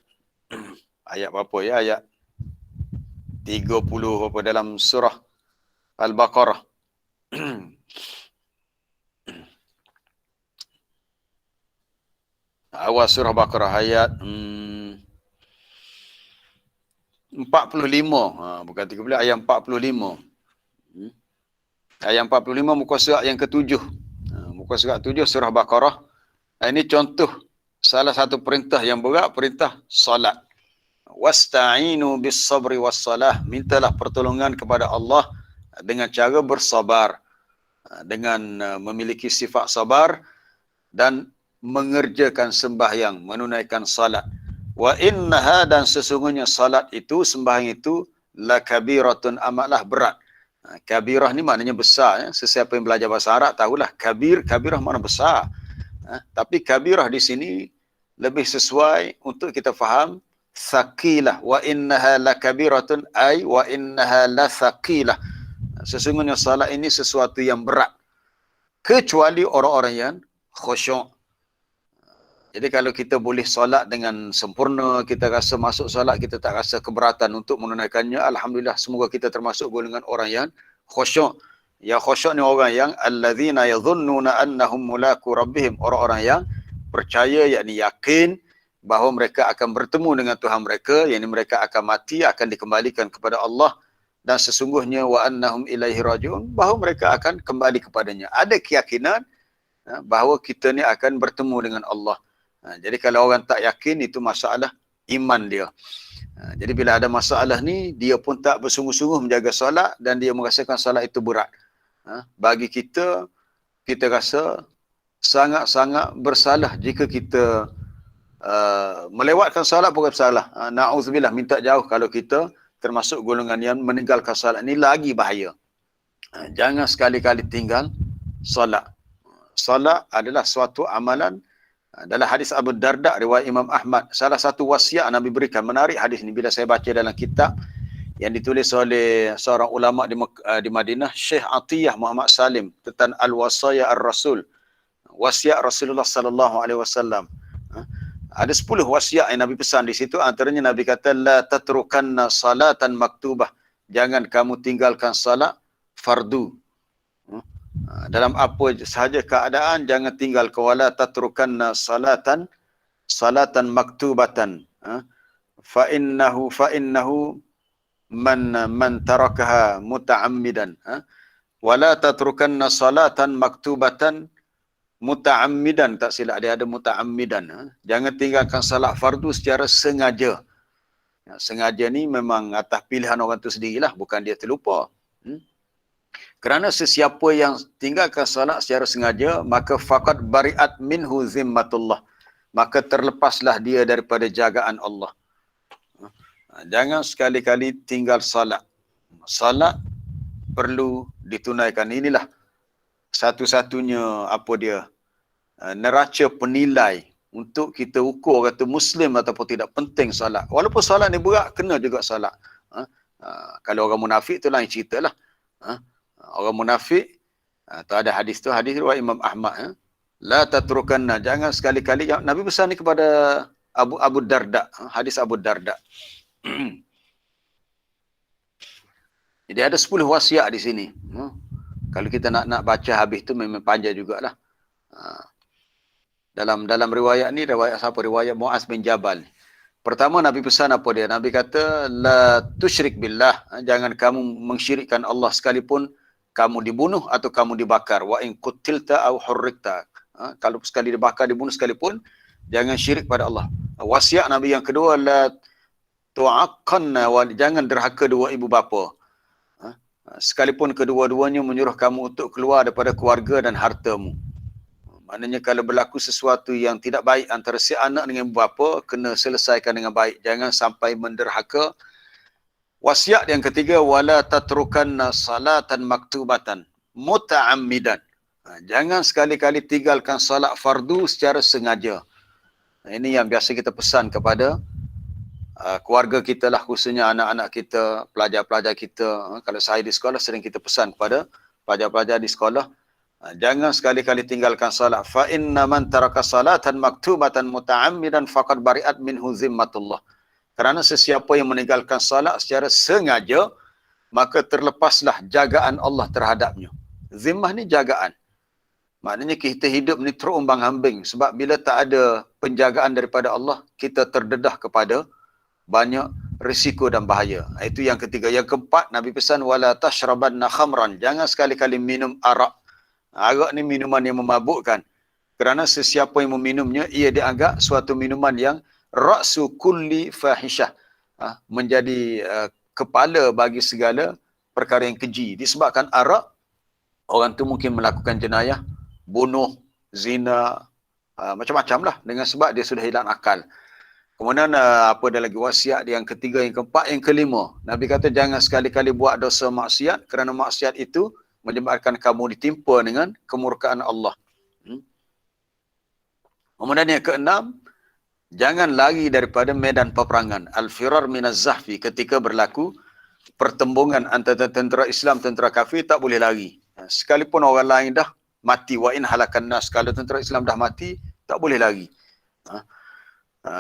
berapa ya? Ayat 30 berapa dalam surah Al-Baqarah. Awal surah Baqarah ayat 45. Bukan 30, ayat 45. Ayat 45 muka surat yang ke-7. Muka surat 7 surah Baqarah. Ini contoh salah satu perintah yang berat, perintah salat. Wasta'inu bis sabri was salah. Mintalah pertolongan kepada Allah dengan cara bersabar, dengan memiliki sifat sabar dan mengerjakan sembahyang, menunaikan salat. Wa innaha, dan sesungguhnya salat itu, sembahyang itu, la kabiratun, amatlah berat. Kabirah ni maknanya besar. Sesiapa yang belajar bahasa Arab tahulah kabirah makna besar. Tapi kabirah di sini lebih sesuai untuk kita faham saqilah. Wa innaha la kabiratun ay wa innaha la saqilah. Sesungguhnya salat ini sesuatu yang berat. Kecuali orang-orang yang khusyuk. Jadi kalau kita boleh solat dengan sempurna, kita rasa masuk solat, kita tak rasa keberatan untuk menunaikannya, alhamdulillah, semoga kita termasuk golongan orang yang khusyuk. Yang khusyuk ni orang yang alladzina yadhunnuna annahum mulaku rabbihim, orang-orang yang percaya, yakni yakin bahawa mereka akan bertemu dengan Tuhan mereka, yakni mereka akan mati, akan dikembalikan kepada Allah, dan sesungguhnya wa annahum ilaihi rajiun, bahawa mereka akan kembali kepadanya. Ada keyakinan bahawa kita ni akan bertemu dengan Allah. Jadi kalau orang tak yakin, itu masalah iman dia. Jadi bila ada masalah ni, dia pun tak bersungguh-sungguh menjaga solat dan dia merasakan solat itu berat. Bagi kita, kita rasa sangat-sangat bersalah jika kita melewatkan solat bukan bersalah. Na'udzubillah, minta jauh kalau kita termasuk golongan yang meninggalkan solat ni, lagi bahaya. Jangan sekali-kali tinggal solat. Solat adalah suatu amalan. Dalam hadis Abu Darda riwayat Imam Ahmad, salah satu wasiat Nabi berikan, menarik hadis ni bila saya baca dalam kitab yang ditulis oleh seorang ulama di Madinah, Syekh Atiyah Muhammad Salim, tentang Al-Wasaya Ar-Rasul, wasiat Rasulullah sallallahu alaihi wasallam. Ada 10 wasiat yang Nabi pesan di situ, antaranya Nabi kata la tatrukanna salatan maktubah, jangan kamu tinggalkan salat fardu. Dalam apa sahaja keadaan, jangan tinggal wala tatrukanna salatan maktubatan, fa innahu man tarakaha muta'ammidan, wala tatrukanna salatan maktubatan muta'ammidan, tak silap dia ada muta'ammidan. Jangan tinggalkan salat fardu secara sengaja. Sengaja ni memang atas pilihan orang tu sendirilah, bukan dia terlupa. Kerana sesiapa yang tinggalkan salat secara sengaja, maka faqad bari'at minhu zimmatullah, maka terlepaslah dia daripada jagaan Allah. Jangan sekali-kali tinggal salat. Salat perlu ditunaikan. Inilah satu-satunya neraca penilai untuk kita ukur kata Muslim ataupun tidak. Penting salat. Walaupun salat ni berat, kena juga salat. Kalau orang munafik tu lain cerita lah. Orang munafik, tu ada hadis tu, hadis riwayat Imam Ahmad, la tatrukanna, jangan sekali-kali. Nabi pesan ni kepada Abu Darda, hadis Abu Darda. Jadi ada 10 wasiat di sini. Kalau kita nak baca habis tu memang panjang jugalah. Dalam riwayat ni, riwayat siapa? Riwayat Muaz bin Jabal. Pertama Nabi pesan apa dia? Nabi kata la tusyrik billah, jangan kamu mensyirikkan Allah sekalipun kamu dibunuh atau kamu dibakar. Wa in qutilta aw hurrikta, kalau sekali dibakar, dibunuh sekalipun, jangan syirik pada Allah. Wasiat Nabi yang kedua, la tu'aqqanna, jangan derhaka dua ibu bapa, sekalipun kedua-duanya menyuruh kamu untuk keluar daripada keluarga dan hartamu. Maknanya kalau berlaku sesuatu yang tidak baik antara si anak dengan ibu bapa, kena selesaikan dengan baik, jangan sampai menderhaka. Wasiat yang ketiga, wala tatrukanna salatan maktubatan muta'ammidan, jangan sekali-kali tinggalkan salat fardu secara sengaja. Ini yang biasa kita pesan kepada keluarga kita lah, khususnya anak-anak kita, pelajar-pelajar kita. Kalau saya di sekolah, sering kita pesan kepada pelajar-pelajar di sekolah, jangan sekali-kali tinggalkan salat. Fa inna man taraka salatan maktubatan muta'ammidan faqad bari'at minhu zimmatullah. Kerana sesiapa yang meninggalkan salat secara sengaja, maka terlepaslah jagaan Allah terhadapnya. Zimmah ni jagaan. Maknanya kita hidup ni terumbang-ambing. Sebab bila tak ada penjagaan daripada Allah, kita terdedah kepada banyak risiko dan bahaya. Itu yang ketiga. Yang keempat, Nabi pesan, wala tashrabanna khamran, jangan sekali-kali minum arak. Arak ni minuman yang memabukkan. Kerana sesiapa yang meminumnya, ia dianggap suatu minuman yang ra'su kulli fahishah, menjadi kepala bagi segala perkara yang keji. Disebabkan arak, orang tu mungkin melakukan jenayah, bunuh, zina, macam-macam lah, dengan sebab dia sudah hilang akal. Kemudian apa ada lagi wasiat yang ketiga, yang keempat, yang kelima, Nabi kata jangan sekali-kali buat dosa maksiat, kerana maksiat itu menyebabkan kamu ditimpa dengan kemurkaan Allah. Kemudian yang keenam, jangan lari daripada medan peperangan. Al-firar minaz zahfi, ketika berlaku pertembungan antara tentera Islam, tentera kafir, tak boleh lari. Sekalipun orang lain dah mati, wa in halakan nas, kalau tentera Islam dah mati, tak boleh lari.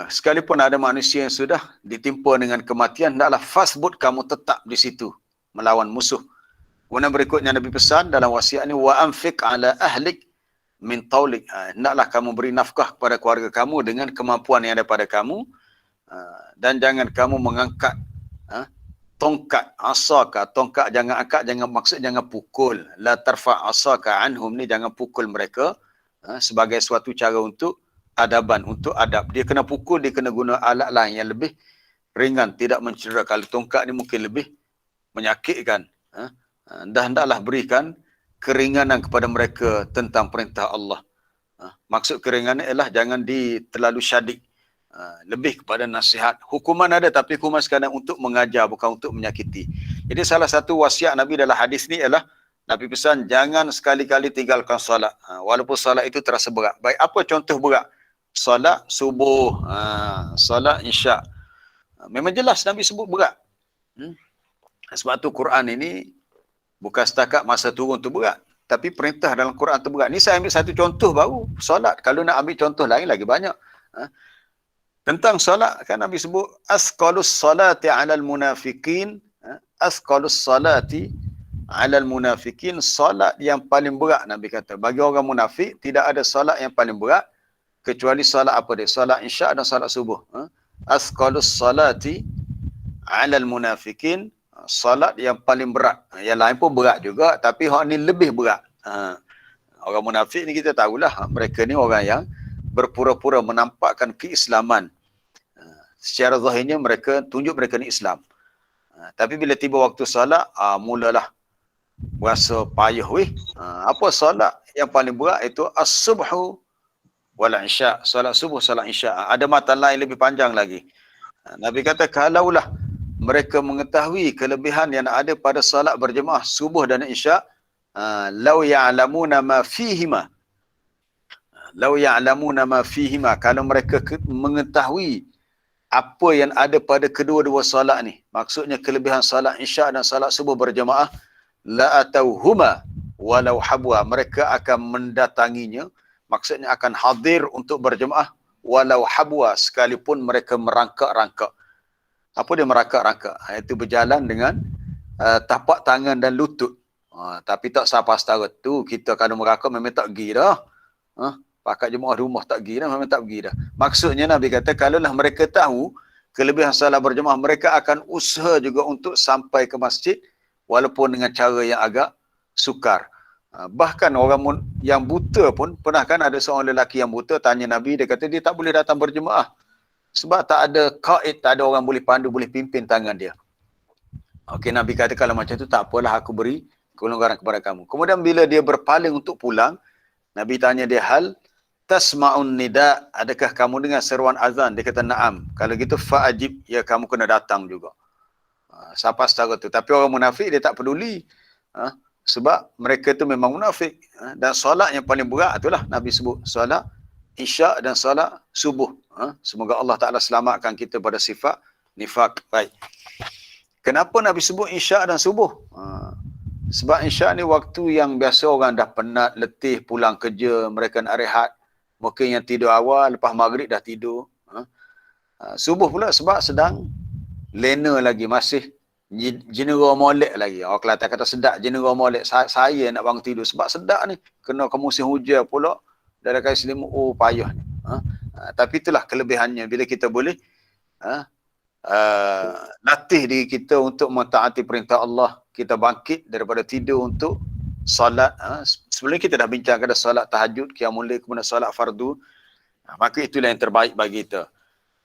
Sekalipun ada manusia yang sudah ditimpa dengan kematian, hendaklah fasbut, kamu tetap di situ melawan musuh. Kemudian berikutnya Nabi pesan dalam wasiat ni, wa anfiq ala ahlik min taulik. Hendaklah kamu beri nafkah kepada keluarga kamu dengan kemampuan yang ada pada kamu, dan jangan kamu mengangkat tongkat, asaka, tongkat jangan angkat, jangan maksud jangan pukul. La tarfa asaka anhum ni, jangan pukul mereka sebagai suatu cara untuk adaban, untuk adab. Dia kena pukul, dia kena guna alat lain yang lebih ringan, tidak mencedera. Kalau tongkat ni mungkin lebih menyakitkan. Dan hendaklah berikan keringanan kepada mereka tentang perintah Allah. Maksud keringanan ialah jangan terlalu syadik. Lebih kepada nasihat. Hukuman ada, tapi hukuman sekadar untuk mengajar, bukan untuk menyakiti. Jadi salah satu wasiat Nabi dalam hadis ni ialah Nabi pesan jangan sekali-kali tinggalkan solat, walaupun solat itu terasa berat. Baik, apa contoh berat? Solat subuh, solat isyak. Memang jelas Nabi sebut berat. Sebab tu Quran ini bukan setakat masa turun tu berat, tapi perintah dalam Quran tu berat. Ni saya ambil satu contoh baru, solat. Kalau nak ambil contoh lain lagi banyak. Tentang solat kan Nabi sebut asqalus salati 'alal munafiqin, asqalus salati 'alal munafiqin, solat yang paling berat Nabi kata bagi orang munafik tidak ada solat yang paling berat kecuali solat apa dia? Solat isyak dan solat subuh. Asqalus salati 'alal munafiqin, solat yang paling berat. Yang lain pun berat juga, tapi hak ni lebih berat. Orang munafik ni kita tahulah, mereka ni orang yang berpura-pura menampakkan keislaman. Secara zahirnya mereka tunjuk mereka ni Islam. Tapi bila tiba waktu solat, mulalah berasa payah weh. Apa solat yang paling berat? Itu as-subhu wal isya. Solat subuh, solat isya. Ada matan lain lebih panjang lagi. Nabi kata kalaulah mereka mengetahui kelebihan yang ada pada solat berjemaah subuh dan isya, lau ya'lamuna ma fihima. Lau ya'lamuna ma fihima, kalau mereka mengetahui apa yang ada pada kedua-dua solat ni, maksudnya kelebihan solat isyak dan solat subuh berjemaah, la atauhuma walau habwa, mereka akan mendatanginya, maksudnya akan hadir untuk berjemaah walau habwa, sekalipun mereka merangkak-rangkak. Apa dia merangkak-rangkak? Itu berjalan dengan tapak tangan dan lutut. Tapi tak siapa setara tu, kita kalau merangkak memang tak pergi dah. Pakat jemaah rumah tak pergi dah, memang tak pergi dah. Maksudnya Nabi kata, kalaulah mereka tahu kelebihan salat berjemaah, mereka akan usaha juga untuk sampai ke masjid, walaupun dengan cara yang agak sukar. Bahkan orang yang buta pun, pernah kan ada seorang lelaki yang buta tanya Nabi, dia kata dia tak boleh datang berjemaah. Sebab tak ada qaid, tak ada orang boleh pandu, boleh pimpin tangan dia. Okey, Nabi kata kalau macam tu tak apalah, aku beri kelonggaran kepada kamu. Kemudian bila dia berpaling untuk pulang, Nabi tanya dia, hal tasma'un nida, adakah kamu dengar seruan azan? Dia kata na'am. Kalau gitu fa'ajib, ya kamu kena datang juga. Siapa setara tu. Tapi orang munafik dia tak peduli. Sebab mereka tu memang munafik. Dan solat yang paling berat itulah Nabi sebut. Solat isyak dan solat subuh. Semoga Allah Ta'ala selamatkan kita pada sifat nifak. Baik. Kenapa Nabi sebut isyak dan subuh? Sebab isyak ni waktu yang biasa orang dah penat, letih, pulang kerja, mereka nak rehat. Mungkin yang tidur awal, lepas maghrib dah tidur. Subuh pula sebab sedang lena lagi, masih jenera molek lagi. Orang Kelantan kata sedap jenera molek. Saya nak bangun tidur sebab sedap ni. Kena ke musim hujan pula. Dah kali selimut, payah ni. Tapi itulah kelebihannya. Bila kita boleh latih diri kita untuk mentaati perintah Allah. Kita bangkit daripada tidur untuk salat. Sebelum kita dah bincang ada salat tahajud, qiyamul lail, kemudian salat fardu. Maka itulah yang terbaik bagi kita.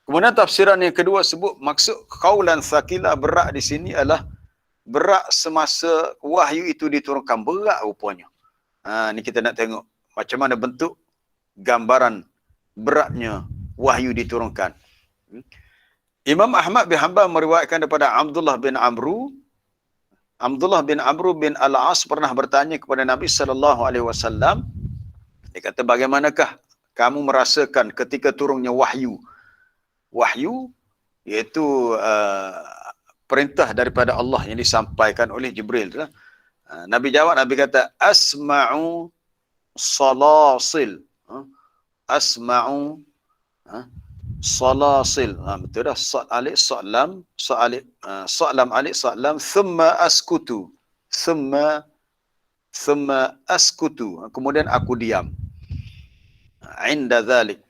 Kemudian tafsiran yang kedua sebut maksud qaulan sakila, berat di sini adalah berat semasa wahyu itu diturunkan. Berat rupanya. Ni kita nak tengok macam mana bentuk gambaran beratnya wahyu diturunkan. Imam Ahmad bin Hanbal meriwayatkan daripada Abdullah bin Amru bin Al-As pernah bertanya kepada Nabi SAW. Dia kata, bagaimanakah kamu merasakan ketika turunnya wahyu? Wahyu iaitu perintah daripada Allah yang disampaikan oleh Jibril. Nabi jawab, Nabi kata, asma'u salasil. Asma'u salasil. Betul dah. Sad alif, sad lam, sad lam alif, sad lam, thumma askutu. Thumma askutu. Kemudian aku diam. Inda dhalik.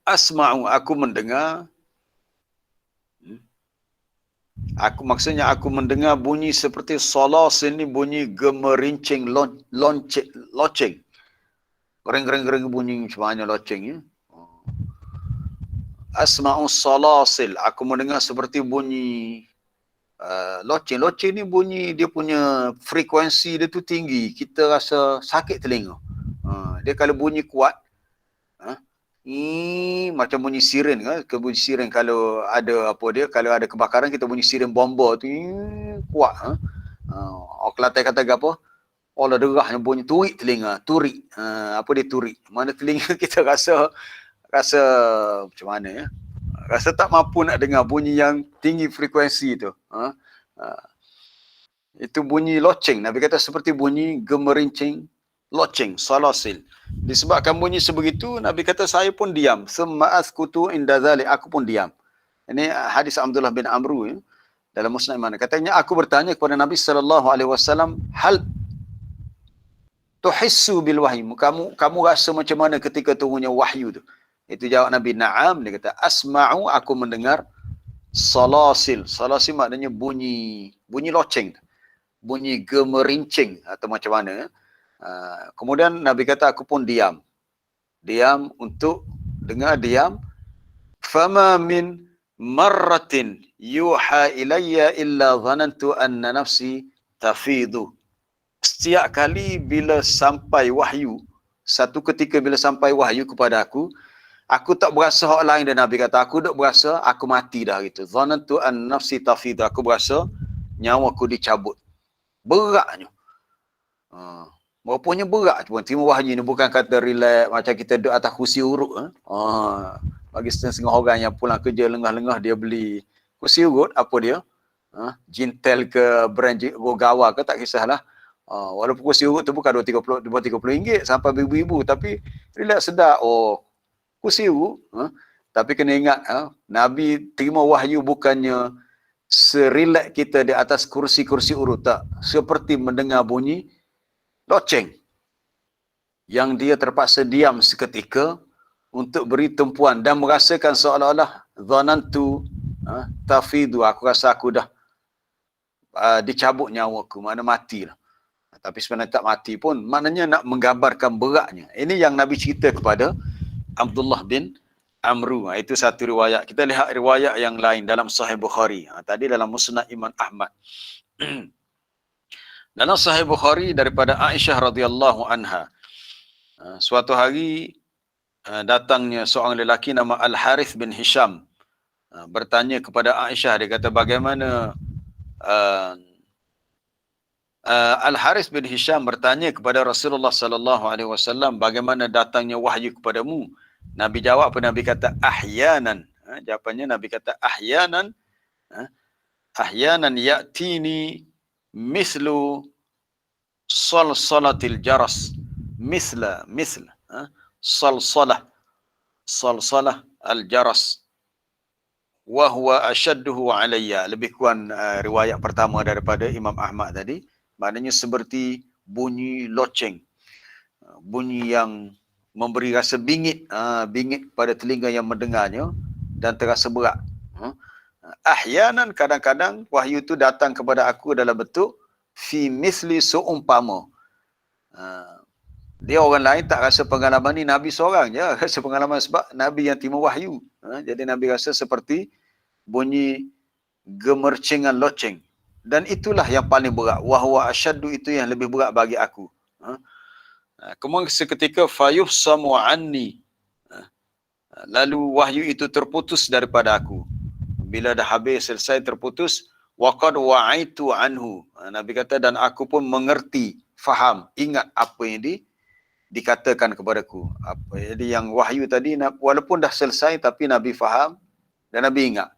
Asma'u, aku mendengar. Maksudnya aku mendengar bunyi seperti salasil ni, bunyi gemerincing loceng. Gering bunyi macam mana loceng ya. Asma'u salasil, aku mendengar seperti bunyi loceng. Loceng ni bunyi dia punya frekuensi dia tu tinggi. Kita rasa sakit telinga. Dia kalau bunyi kuat, macam bunyi siren kan, bunyi siren kalau ada kalau ada kebakaran kita bunyi siren bomba tu kuat. Orang Kelantan kata apa? Allah derahnya bunyi turik telinga, turik. Apa dia turik? Mana telinga kita rasa macam mana ya? Rasa tak mampu nak dengar bunyi yang tinggi frekuensi tu. Itu bunyi loceng. Nabi kata seperti bunyi gemerincing loceng, salasil. Disebabkan bunyi sebegitu, Nabi kata saya pun diam. Summa askutu inda dhalik, aku pun diam. Ini hadis Abdullah bin Amru ya, dalam Musnad Imam. Katanya aku bertanya kepada Nabi SAW, hal tuhissu bil wahyi, kamu rasa macam mana ketika turunnya wahyu tu? Itu jawab Nabi, na'am. Dia kata asma'u, aku mendengar salasil. Salasil maknanya bunyi loceng, bunyi gemerincing atau macam mana. Kemudian Nabi kata aku pun diam untuk dengar, diam. Fama min marratin yuha ilayya illa dhanantu anna nafsi tafidu. Setiap kali bila sampai wahyu, satu ketika bila sampai wahyu kepada aku tak berasa hak lain. Dan Nabi kata aku tak berasa aku mati dah gitu. Dhanantu anna nafsi tafidu, aku berasa nyawa aku dicabut. Beratnya. Rupanya berat pun. Terima wahyu ni bukan kata relax macam kita duduk atas kursi urut. Bagi setengah orang yang pulang kerja lengah-lengah dia beli kursi urut, apa dia? Jintel ke brand Gogawa ke, tak kisahlah. Walaupun kursi urut tu bukan 230 ringgit sampai ribu-ribu, tapi relax sedap. Kursi urut. Tapi kena ingat, Nabi terima wahyu bukannya serelax kita di atas kursi-kursi urut, tak. Seperti mendengar bunyi loceng yang dia terpaksa diam seketika untuk beri tumpuan dan merasakan seolah-olah dhanantu tafidu, aku rasa aku dah dicabut nyawaku, mana matilah. Tapi sebenarnya tak mati pun, maknanya nak menggambarkan beratnya. Ini yang Nabi cerita kepada Abdullah bin Amru. Itu satu riwayat. Kita lihat riwayat yang lain dalam Sahih Bukhari. Tadi dalam Musnad Imam Ahmad. Dalam Sahih Bukhari daripada Aisyah radhiyallahu anha. Suatu hari datangnya seorang lelaki nama Al-Harith bin Hisham. Bertanya kepada Aisyah, dia kata bagaimana Al-Harith bin Hisham bertanya kepada Rasulullah sallallahu alaihi wasallam, bagaimana datangnya wahyu kepadamu? Nabi jawab apa? Nabi kata ahyanan. Jawapannya Nabi kata ahyanan. Ahyanan ya'tini mislu salsalatil jaras. Misla salsalah al-jaras. Wa huwa ashadduhu alayya. Lebih kurang riwayat pertama daripada Imam Ahmad tadi. Maknanya seperti bunyi loceng. Bunyi yang memberi rasa bingit pada telinga yang mendengarnya dan terasa berat. Ahyanan, kadang-kadang wahyu itu datang kepada aku dalam bentuk fi misli seumpama. Dia orang lain tak rasa pengalaman ni, Nabi seorang je rasa pengalaman sebab Nabi yang terima wahyu. Jadi Nabi rasa seperti bunyi gemercingan loceng. Dan itulah yang paling berat. Wahwa asyaddu, itu yang lebih berat bagi aku. Kemudian seketika fayuhsamu anni. Lalu wahyu itu terputus daripada aku. Bila dah habis, selesai, terputus. Waqad wa'aitu anhu. Nabi kata dan aku pun mengerti, faham, ingat apa yang dikatakan kepadaku. Jadi yang wahyu tadi, walaupun dah selesai tapi Nabi faham dan Nabi ingat.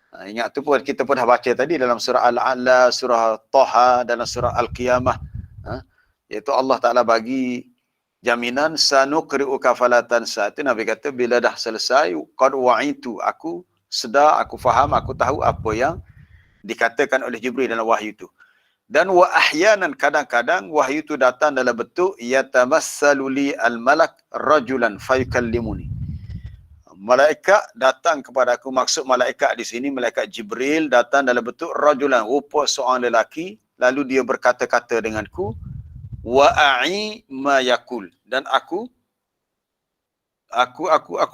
Ingat tu pun kita pun dah baca tadi dalam surah Al-A'la, surah Taha, dalam surah Al-Qiyamah. Iaitu Allah Ta'ala bagi jaminan sanuqri'uka fala tansa. Itu Nabi kata bila dah selesai qad wa'itu, aku sedar, aku faham, aku tahu apa yang dikatakan oleh Jibril dalam wahyu itu. Dan wa ahyanan, kadang-kadang wahyu itu datang dalam bentuk yatamassalu li al-malak rajulan fayukallimuni. Malaikat datang kepada aku, maksud malaikat di sini malaikat Jibril datang dalam bentuk rajulan, rupa seorang lelaki, lalu dia berkata-kata denganku, wa a'i ma yakul, dan aku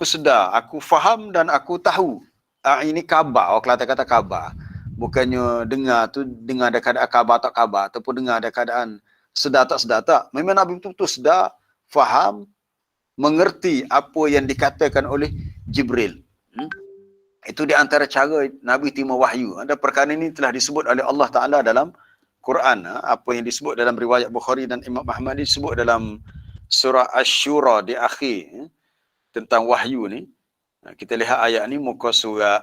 sedar, aku faham dan aku tahu. Ini khabar, orang Kelantan kata khabar. Bukannya dengar tu dengar ada keadaan khabar tak khabar, ataupun dengar ada keadaan sedar tak sedar tak. Memang Nabi betul-betul sedar, faham, mengerti apa yang dikatakan oleh Jibril. Itu di antara cara Nabi terima wahyu. Ada perkara ini telah disebut oleh Allah Ta'ala dalam Quran. Apa yang disebut dalam riwayat Bukhari dan Imam Ahmad disebut dalam surah Asy-Syura di akhir tentang wahyu ni. Kita lihat ayat ni muka surat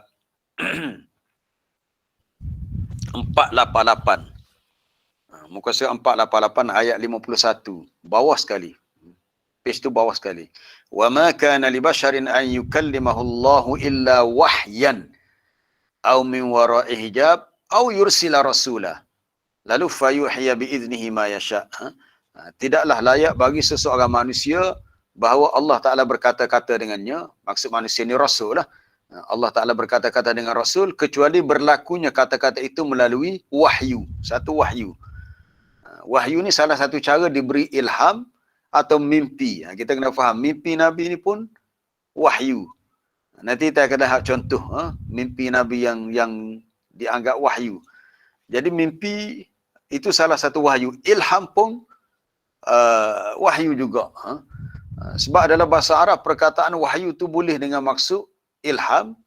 488. Muka surat 488 ayat 51. Bawah sekali. Page tu bawah sekali. Wa ma kana li basharin an yukallimahu Allahu illa wahyan aw min wara'i hijab aw yursila rasula lalu fayuhya bi idnihi ma yasha. Tidaklah layak bagi seseorang manusia bahawa Allah Taala berkata-kata dengannya, maksud manusia ni rasul lah. Allah Taala berkata-kata dengan rasul kecuali berlakunya kata-kata itu melalui wahyu, satu wahyu. Wahyu ni salah satu cara diberi ilham atau mimpi. Kita kena faham, mimpi Nabi ni pun wahyu. Nanti kita akan lihat contoh mimpi Nabi yang dianggap wahyu. Jadi mimpi itu salah satu wahyu. Ilham pun wahyu juga. Sebab dalam bahasa Arab perkataan wahyu tu boleh dengan maksud ilham,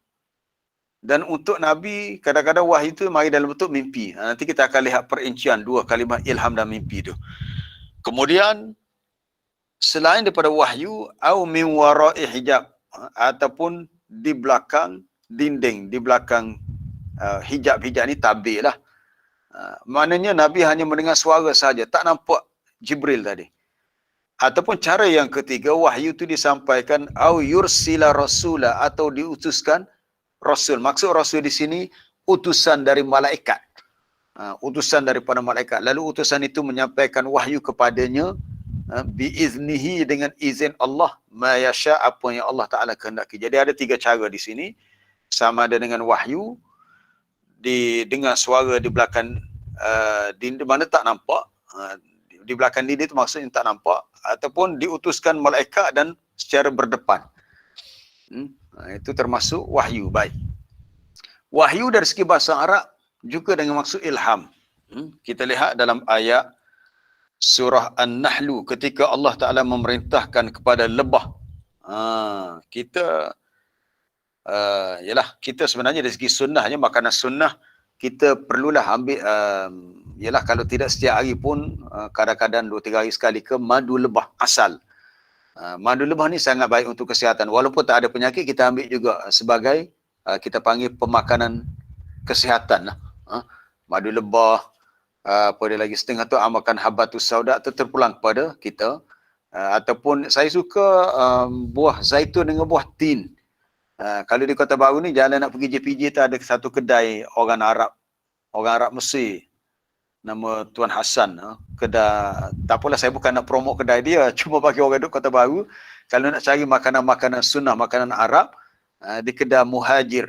dan untuk Nabi kadang-kadang wahyu tu mari dalam bentuk mimpi. Nanti kita akan lihat perincian dua kalimah ilham dan mimpi tu. Kemudian selain daripada wahyu, au min wara'i hijab, ataupun di belakang dinding, di belakang hijab-hijab ni tabir lah. Maknanya Nabi hanya mendengar suara saja, tak nampak Jibril tadi. Ataupun cara yang ketiga, wahyu itu disampaikan au yursila rasula, atau diutuskan rasul. Maksud rasul di sini utusan dari malaikat. Utusan daripada malaikat. Lalu utusan itu menyampaikan wahyu kepadanya biiznihi, dengan izin Allah, ma yasha, apa yang Allah Taala kehendaki. Jadi ada tiga cara di sini. Sama ada dengan wahyu, didengar suara di belakang dinding mana tak nampak, di belakang dinding itu maksudnya tak nampak, ataupun diutuskan malaikat dan secara berdepan. Itu termasuk wahyu. Baik. Wahyu dari segi bahasa Arab juga dengan maksud ilham. Kita lihat dalam ayat surah An-Nahlu ketika Allah Ta'ala memerintahkan kepada lebah. Kita sebenarnya dari segi sunnahnya, makanan sunnah kita perlulah ambil kalau tidak setiap hari pun kadang-kadang 2-3 hari sekali ke madu lebah asal. Madu lebah ni sangat baik untuk kesihatan. Walaupun tak ada penyakit, kita ambil juga sebagai kita panggil pemakanan kesihatan lah. Madu lebah, apa dia lagi, setengah tu amakan habatus sauda tu terpulang kepada kita. Ataupun saya suka buah zaitun dengan buah tin. Kalau di Kota Baru ni, jalan nak pergi JPJ tu ada satu kedai orang Arab Mesir, nama Tuan Hassan. Kedai, tak apalah, saya bukan nak promote kedai dia, cuma bagi orang duduk Kota Baru, kalau nak cari makanan-makanan sunnah, makanan Arab, di kedai Muhajir.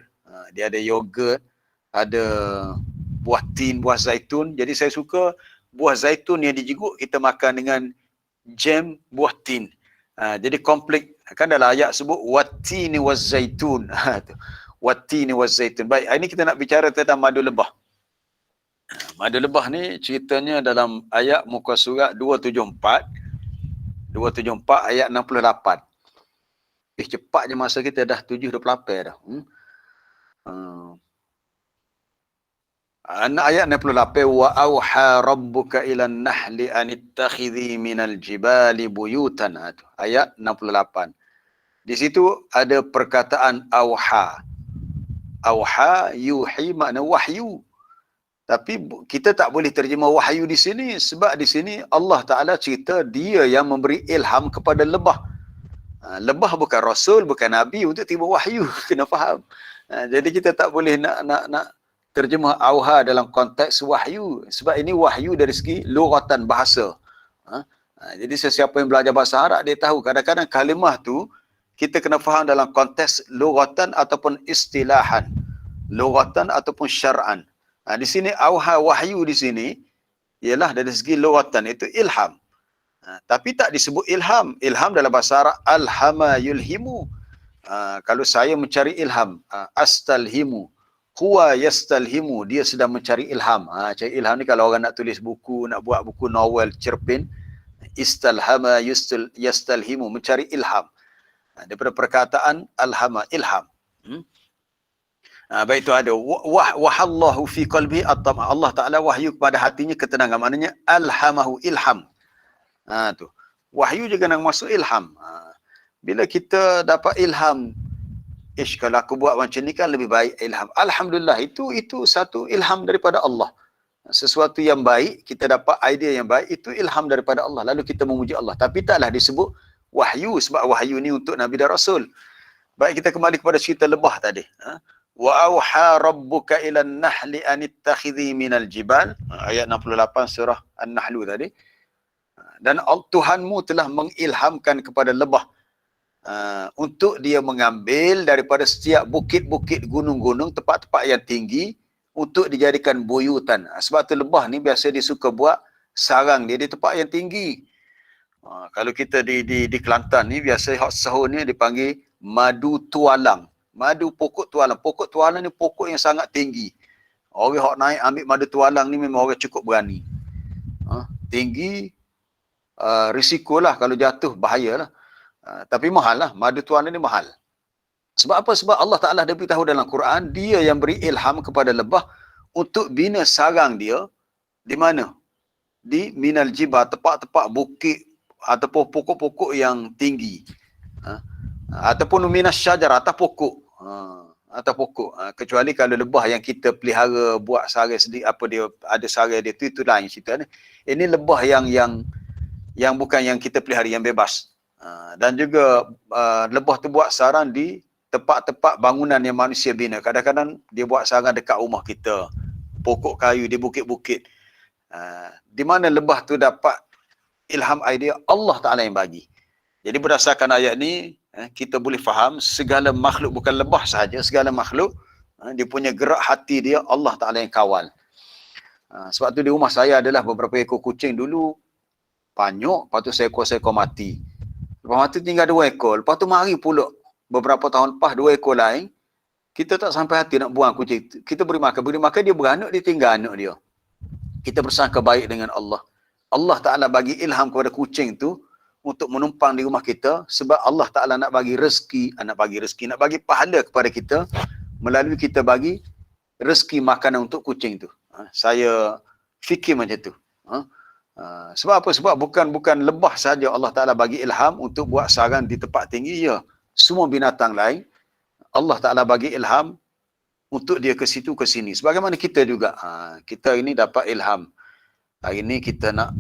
Dia ada yogurt, ada buah tin, buah zaitun. Jadi saya suka buah zaitun yang dijeguk, kita makan dengan jam buah tin. Jadi komplit. Kan dalam ayat sebut wattini wazzaitun. Wattini wazzaitun. Baik, hari ini kita nak bicara tentang madu lebah. Madu lebah ni ceritanya dalam ayat muka surat 274. 274 ayat 68. Cepat je masa kita dah 7.28 dah. Ayat 68, wa auha rabbuka ilan nahli anittakhidhi minal jibali buyutan. Ayat 68. Di situ ada perkataan auha. Auha yuhi makna wahyu. Tapi kita tak boleh terjemah wahyu di sini sebab di sini Allah Ta'ala cerita dia yang memberi ilham kepada lebah. Lebah bukan rasul, bukan nabi untuk tiba wahyu. Kena faham. Jadi kita tak boleh nak terjemah auha dalam konteks wahyu sebab ini wahyu dari segi lughatan bahasa. Jadi sesiapa yang belajar bahasa Arab dia tahu kadang-kadang kalimah tu kita kena faham dalam konteks lughatan ataupun istilahan. Lughatan ataupun syar'an. Di sini auha wahyu di sini ialah dari segi lughatan itu ilham. Tapi tak disebut ilham. Ilham dalam bahasa Arab alhama yulhimu. Kalau saya mencari ilham, astalhimu, huwa yastalhimu, dia sedang mencari ilham. Cari ilham ni kalau orang nak tulis buku, nak buat buku novel, cerpen, istalhama yastalhimu, mencari ilham. Daripada perkataan alhama, ilham. Baik itu ada wahallahu fi qalbi at-tama. Allah Taala wahyu kepada hatinya ketenangan. Maknanya alhamahu ilham. Tu. Wahyu juga nak masuk ilham. Bila kita dapat ilham, kalau aku buat macam ni kan lebih baik ilham. Alhamdulillah itu satu ilham daripada Allah. Sesuatu yang baik, kita dapat idea yang baik, itu ilham daripada Allah. Lalu kita memuji Allah. Tapi taklah disebut wahyu sebab wahyu ni untuk Nabi dan Rasul. Baik, kita kembali kepada cerita lebah tadi. Wa auha rabbuka ila an-nahli an ittakhidhi minal jibal, ayat 68 surah An-Nahl tadi. Dan Tuhanmu telah mengilhamkan kepada lebah untuk dia mengambil daripada setiap bukit-bukit, gunung-gunung, tempat-tempat yang tinggi untuk dijadikan buyutan. Sebab tu lebah ni biasa dia suka buat sarang dia di tempat yang tinggi. Kalau kita di Kelantan ni biasa hot sahur ni dipanggil madu tualang. Madu pokok tualang. Pokok tualang ni pokok yang sangat tinggi. Orang hok naik ambil madu tualang ni memang orang cukup berani. Tinggi, risikolah kalau jatuh bahayalah. Tapi mahal lah. Madu tualang ni mahal. Sebab apa? Sebab Allah Ta'ala dah beritahu dalam Quran, dia yang beri ilham kepada lebah untuk bina sarang dia di mana? Di minal jibah, tempat-tempat bukit ataupun pokok-pokok yang tinggi. Ataupun minas syajar, atas pokok. Atas pokok. Kecuali kalau lebah yang kita pelihara buat sarang sendiri, apa dia ada sarang dia tu, itu lain cerita ni. Ini lebah yang bukan yang kita pelihara, yang bebas. Dan juga lebah tu buat sarang di tempat-tempat bangunan yang manusia bina. Kadang-kadang dia buat sarang dekat rumah kita, pokok kayu di bukit-bukit. Di mana lebah tu dapat ilham idea, Allah Ta'ala yang bagi. Jadi berdasarkan ayat ni, kita boleh faham segala makhluk, bukan lebah sahaja, segala makhluk, dia punya gerak hati dia, Allah Ta'ala yang kawal. Sebab tu di rumah saya adalah beberapa ekor kucing dulu, panyuk, lepas tu seekor-seekor mati. Lepas mati tinggal 2 ekor, lepas tu mari pula beberapa tahun lepas 2 ekor lain, kita tak sampai hati nak buang kucing. Kita beri makan dia beranak, dia tinggal anak dia. Kita bersangka baik dengan Allah. Allah Ta'ala bagi ilham kepada kucing tu untuk menumpang di rumah kita sebab Allah Ta'ala nak bagi rezeki, nak bagi pahala kepada kita melalui kita bagi rezeki makanan untuk kucing tu. Saya fikir macam tu. Sebab apa? Sebab bukan lebah saja Allah Ta'ala bagi ilham untuk buat sarang di tempat tinggi, ya. Semua binatang lain Allah Ta'ala bagi ilham untuk dia ke situ ke sini. Sebagaimana kita juga. Kita ini dapat ilham. Hari ini kita nak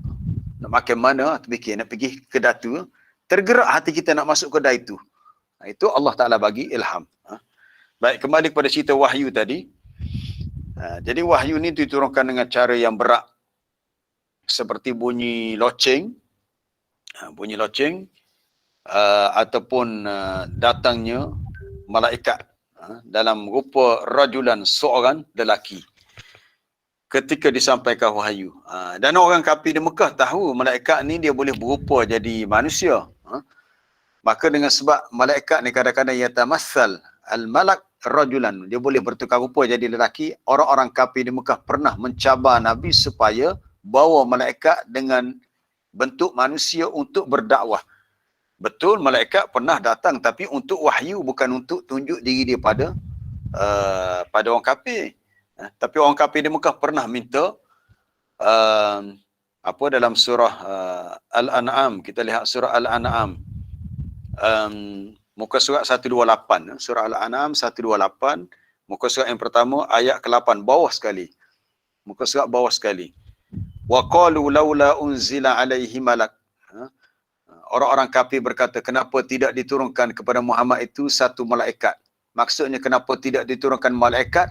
makan mana, terfikir nak pergi ke Datu, tergerak hati kita nak masuk kedai itu. Itu Allah Ta'ala bagi ilham. Baik, kembali kepada cerita wahyu tadi. Jadi wahyu ni diturunkan dengan cara yang berat. Seperti bunyi loceng. Ataupun datangnya malaikat dalam rupa rajulan, seorang lelaki. Ketika disampaikan wahyu. Dan orang kafir di Mekah tahu malaikat ni dia boleh berupa jadi manusia. Maka dengan sebab malaikat ni kadang-kadang yatamassal al-malak rajulan, dia boleh bertukar rupa jadi lelaki, orang-orang kafir di Mekah pernah mencabar Nabi supaya bawa malaikat dengan bentuk manusia untuk berdakwah. Betul malaikat pernah datang tapi untuk wahyu, bukan untuk tunjuk diri dia pada orang kafir. Tapi orang kafir di Mekah pernah minta dalam surah Al-An'am, kita lihat surah Al-An'am, muka surat 128, surah Al-An'am 128, Muka surat yang pertama ayat ke-8 bawah sekali. Muka surat bawah sekali. Wa qalu laula unzila alaihi malak. Orang-orang kafir berkata, kenapa tidak diturunkan kepada Muhammad itu satu malaikat? Maksudnya kenapa tidak diturunkan malaikat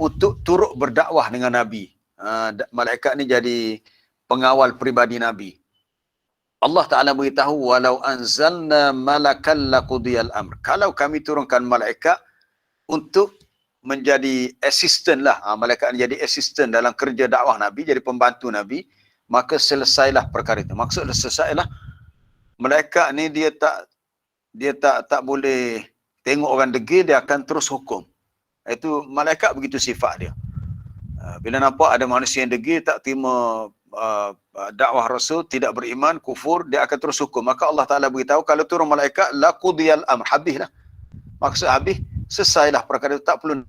untuk turut berdakwah dengan Nabi. Malaikat ni jadi pengawal peribadi Nabi. Allah Ta'ala beritahu, walau anzalna malakan laqudiyal amr. Kalau kami turunkan malaikat untuk menjadi assistant lah. Malaikat ni jadi assistant dalam kerja dakwah Nabi, jadi pembantu Nabi, maka selesailah perkara itu. Maksudnya selesailah. Malaikat ni dia tak boleh tengok orang degil, dia akan terus hukum. Itu malaikat begitu sifat dia. Bila nampak ada manusia yang degil, tak terima dakwah Rasul, tidak beriman, kufur, dia akan terus hukum. Maka Allah Ta'ala beritahu, kalau turun malaikat, laqudiyal amr, habislah. Maksud habis, selesailah perkara itu, tak perlu.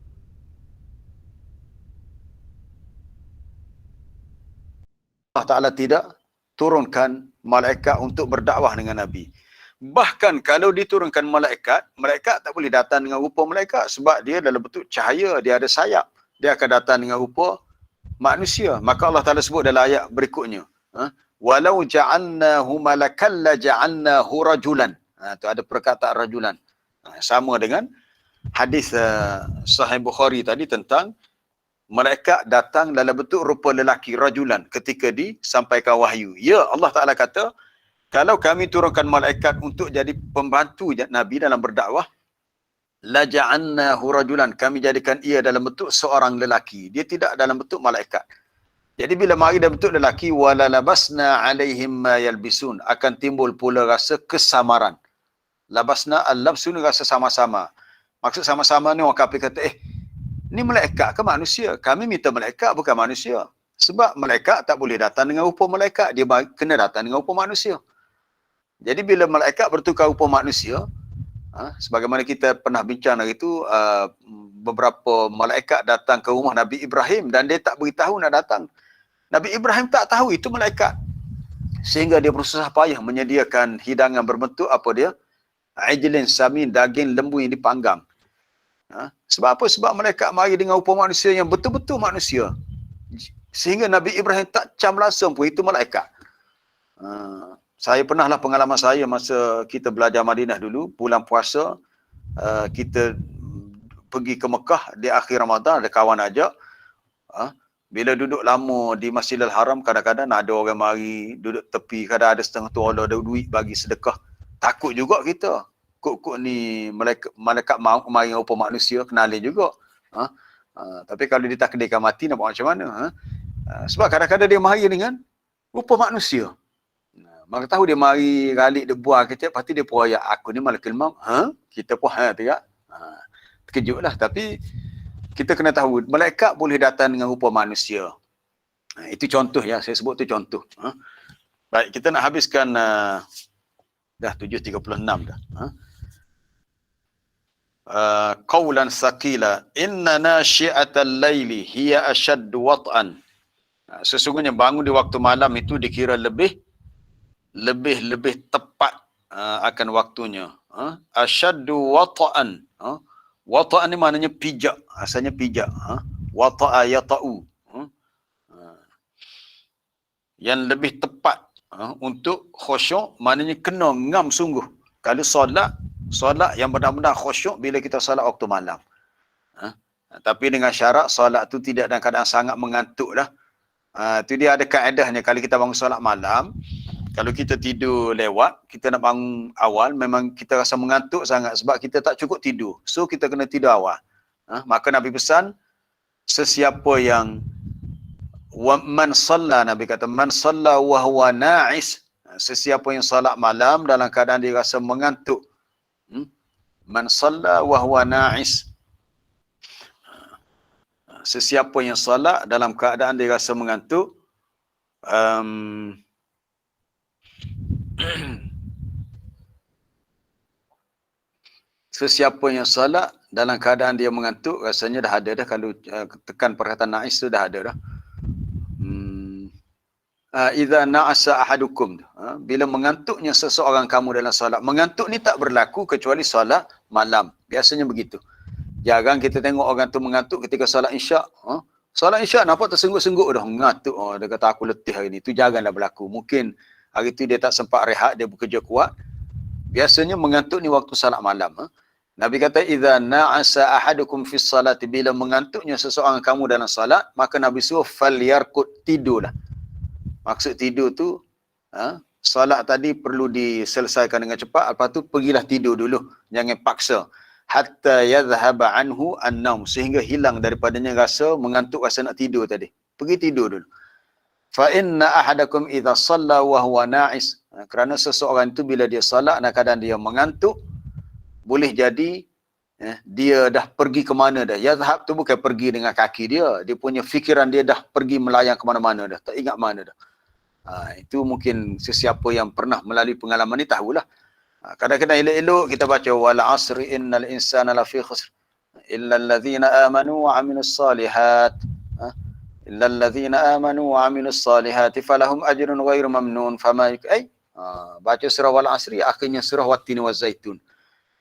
Allah Ta'ala tidak turunkan malaikat untuk berdakwah dengan Nabi. Bahkan kalau diturunkan malaikat, malaikat tak boleh datang dengan rupa malaikat sebab dia dalam bentuk cahaya, dia ada sayap. Dia akan datang dengan rupa manusia. Maka Allah Ta'ala sebut dalam ayat berikutnya. Walau ja'alnahu malakan la ja'alnahu rajulan. Tu ada perkataan rajulan. Sama dengan hadis Sahih Bukhari tadi tentang malaikat datang dalam bentuk rupa lelaki, rajulan, ketika disampaikan wahyu. Ya, Allah Ta'ala kata, kalau kami turunkan malaikat untuk jadi pembantu Nabi dalam berdakwah, la ja'annahu rajulan, kami jadikan ia dalam bentuk seorang lelaki. Dia tidak dalam bentuk malaikat. Jadi bila mari dalam bentuk lelaki, wala labasna alaihim ma yalbisun, akan timbul pula rasa kesamaran. Labasna al-labsun, rasa sama-sama. Maksud sama-sama ni orang kafir kata, ni malaikat ke manusia? Kami minta malaikat bukan manusia. Sebab malaikat tak boleh datang dengan rupa malaikat. Dia kena datang dengan rupa manusia. Jadi bila malaikat bertukar rupa manusia, sebagaimana kita pernah bincang hari itu, beberapa malaikat datang ke rumah Nabi Ibrahim dan dia tak beritahu nak datang. Nabi Ibrahim tak tahu itu malaikat. Sehingga dia berusaha payah menyediakan hidangan berbentuk apa dia? Ajlin samin, daging lembu yang dipanggang. Sebab apa? Sebab malaikat mari dengan rupa manusia yang betul-betul manusia. Sehingga Nabi Ibrahim tak cam langsung pun itu malaikat. Saya pernahlah pengalaman saya masa kita belajar Madinah dulu, bulan puasa, kita pergi ke Mekah di akhir Ramadan, ada kawan ajak. Bila duduk lama di Masjidil Haram, kadang-kadang ada orang mari duduk tepi, kadang ada setengah tu Allah ada duit bagi sedekah. Takut juga kita. Kok ni malaikat mari rupa manusia, kenali juga. Tapi kalau ditakdirkan mati, nak buat macam mana? Sebab kadang-kadang dia mari dengan rupa manusia. Maka tahu dia mari galik dia buah kecil, lepas tu dia perayak, aku ni malaikat maut. Kita pun tidak. Terkejutlah. Tapi kita kena tahu, malaikat boleh datang dengan rupa manusia. Itu contoh ya, saya sebut tu contoh. Baik, kita nak habiskan dah 7.36 dah. Qawlan sakila inna nasyi'atal laili hiya ashaddu wat'an. Sesungguhnya bangun di waktu malam itu dikira lebih tepat akan waktunya. Ashaddu wat'an. Wata'an ni maknanya pijak, asalnya pijak. Wata'a yata'u. Yang lebih tepat untuk khusyuk, maknanya kena ngam sungguh. Kalau solat yang benar-benar khusyuk bila kita solat waktu malam. Tapi dengan syarat solat tu tidak dalam keadaan sangat mengantuk dah. Tu dia ada kaedahnya, kalau kita bangun solat malam, kalau kita tidur lewat, kita nak bangun awal, memang kita rasa mengantuk sangat sebab kita tak cukup tidur. So kita kena tidur awal. Maka Nabi pesan, sesiapa yang man salla, Nabi kata, man salla wa huwa na'is, sesiapa yang salat malam dalam keadaan dia rasa mengantuk. Man salla wa huwa na'is, sesiapa yang salat dalam keadaan dia rasa mengantuk, sesiapa yang salat dalam keadaan dia mengantuk, rasanya dah ada dah, kalau tekan perkataan na'is tu dah ada dah. Idza na'asa ahadukum, bila mengantuknya seseorang kamu dalam solat. Mengantuk ni tak berlaku kecuali solat malam, biasanya begitu. Jarang kita tengok orang tu mengantuk ketika solat isyak. Solat isyak nampak tersengguk-sengguk dah. Mengantuk. Dia kata aku letih hari ni. Itu jaranglah berlaku. Mungkin hari tu dia tak sempat rehat, dia bekerja kuat. Biasanya mengantuk ni waktu salat malam. Nabi kata, "Idza na'asa ahadukum fi salati", bila mengantuknya seseorang kamu dalam salat, maka Nabi suruh falyarqud, tidurlah. Maksud tidur tu, salat tadi perlu diselesaikan dengan cepat, lepas tu pergilah tidur dulu. Jangan paksa. Hatta yadhhaba anhu an-naum, sehingga hilang daripadanya rasa mengantuk, rasa nak tidur tadi. Pergi tidur dulu. Fa inna ahadakum idza shalla wa huwa na'is, kerana seseorang itu bila dia salat dan kadang dia mengantuk, boleh jadi dia dah pergi ke mana dah. Yadhhab tu bukan pergi dengan kaki dia, dia punya fikiran dia dah pergi melayang ke mana-mana dah, tak ingat mana dah. Itu mungkin sesiapa yang pernah melalui pengalaman ni tahulah. Kadang-kadang elok-elok kita baca wal asri innal insana lafi khusr illa alladhina amanu wa amilus salihat. Illa alladhina amanu wa amilus salihati falahum ajrun ghairu mamnun fama baca surah wal asri akhirnya surah wattini wazaitun.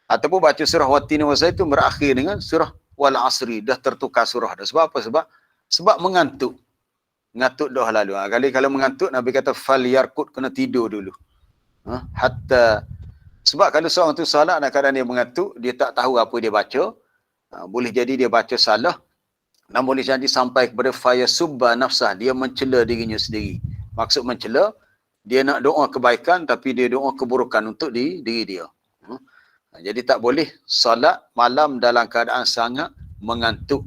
Ataupun baca surah wattini wazaitun berakhir dengan surah wal asri, dah tertukar surah dah. Sebab apa? Sebab mengantuk. Ngantuk dah lalu. Kali kalau mengantuk Nabi kata falyarqud, kena tidur dulu. Hatta, sebab kalau seorang tu salat dan kadang dia mengantuk, dia tak tahu apa dia baca, boleh jadi dia baca salah, dan boleh jadi sampai kepada fayasubba nafsah, dia mencela dirinya sendiri. Maksud mencela, dia nak doa kebaikan tapi dia doa keburukan untuk diri dia. Jadi tak boleh salat malam dalam keadaan sangat mengantuk.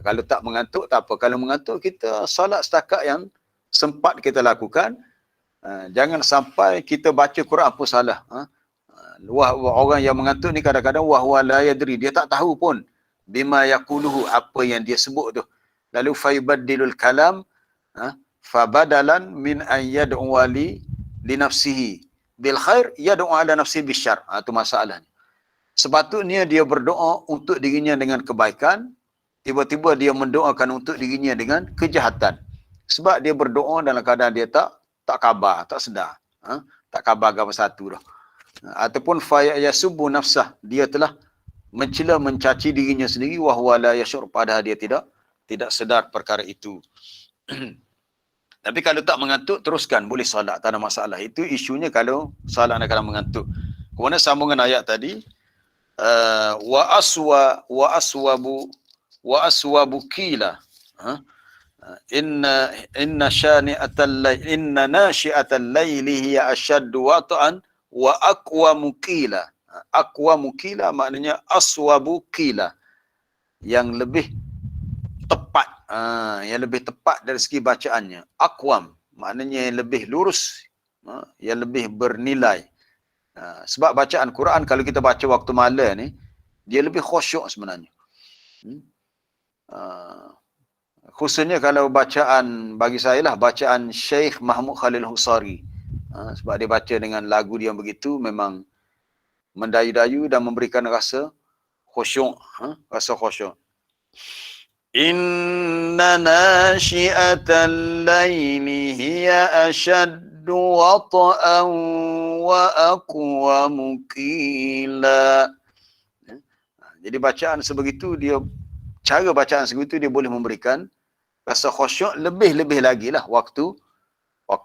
Kalau tak mengantuk tak apa. Kalau mengantuk kita salat setakat yang sempat kita lakukan. Jangan sampai kita baca Quran pun salah. Orang yang mengantuk ni kadang-kadang wahwa la yadri, dia tak tahu pun bima yaquluhu, apa yang dia sebut tu. Lalu fayubaddilul kalam fabadalan min an yad'u li nafsihi bil khair yad'u ala nafsihi bisyarr. Itu masalahnya. Sepatutnya dia berdoa untuk dirinya dengan kebaikan, tiba-tiba dia mendoakan untuk dirinya dengan kejahatan. Sebab dia berdoa dalam keadaan dia tak khabar, tak sedar. Tak khabar apa satu dah. Ataupun fayasubbu nafsah, dia telah mencela, mencaci dirinya sendiri, wahwa la yashur, padahal dia tidak sedar perkara itu. Tapi kalau tak mengantuk, teruskan, boleh salat, tak ada masalah. Itu isunya kalau salat dan kalau mengantuk. Kemudian sambungan ayat tadi, wa aswabu qila inna nashi'atal laili hiya ashaddu wata'an wa aqwamu qila. Aqwamu qila maknanya aswabu qila, yang lebih tepat, yang lebih tepat dari segi bacaannya. Aqwam maknanya yang lebih lurus, yang lebih bernilai. Sebab bacaan Quran kalau kita baca waktu malam ni, dia lebih khusyuk sebenarnya. Khususnya kalau bacaan, bagi saya lah, bacaan Syekh Mahmud Khalil Husari. Sebab dia baca dengan lagu dia yang begitu, memang mendayu-dayu dan memberikan rasa khusyuk. Rasa khusyuk. Inna nashi'atal laili hiya ashaddu wata'an wa aqwamu qila. Jadi bacaan sebegitu dia, cara bacaan sebegitu dia boleh memberikan rasa khusyuk lebih-lebih lagi lah waktu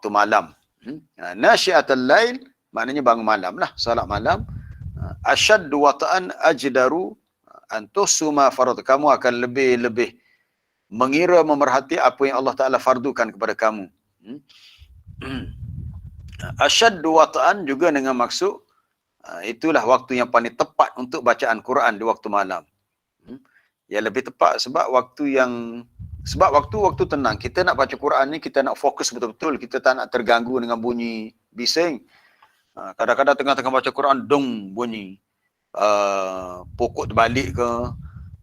malam. Nashi'atul lail maknanya bangun malam lah, salat malam. Asyaddu wata'an ajdaru antusuma farad, kamu akan lebih-lebih mengira, memerhati apa yang Allah Ta'ala fardukan kepada kamu. Asyaddu wata'an juga dengan maksud itulah waktu yang paling tepat untuk bacaan Quran di waktu malam. Yang lebih tepat sebab waktu tenang. Kita nak baca Quran ni, kita nak fokus betul-betul. Kita tak nak terganggu dengan bunyi bising. Kadang-kadang tengah-tengah baca Quran, dong bunyi pokok terbalik ke,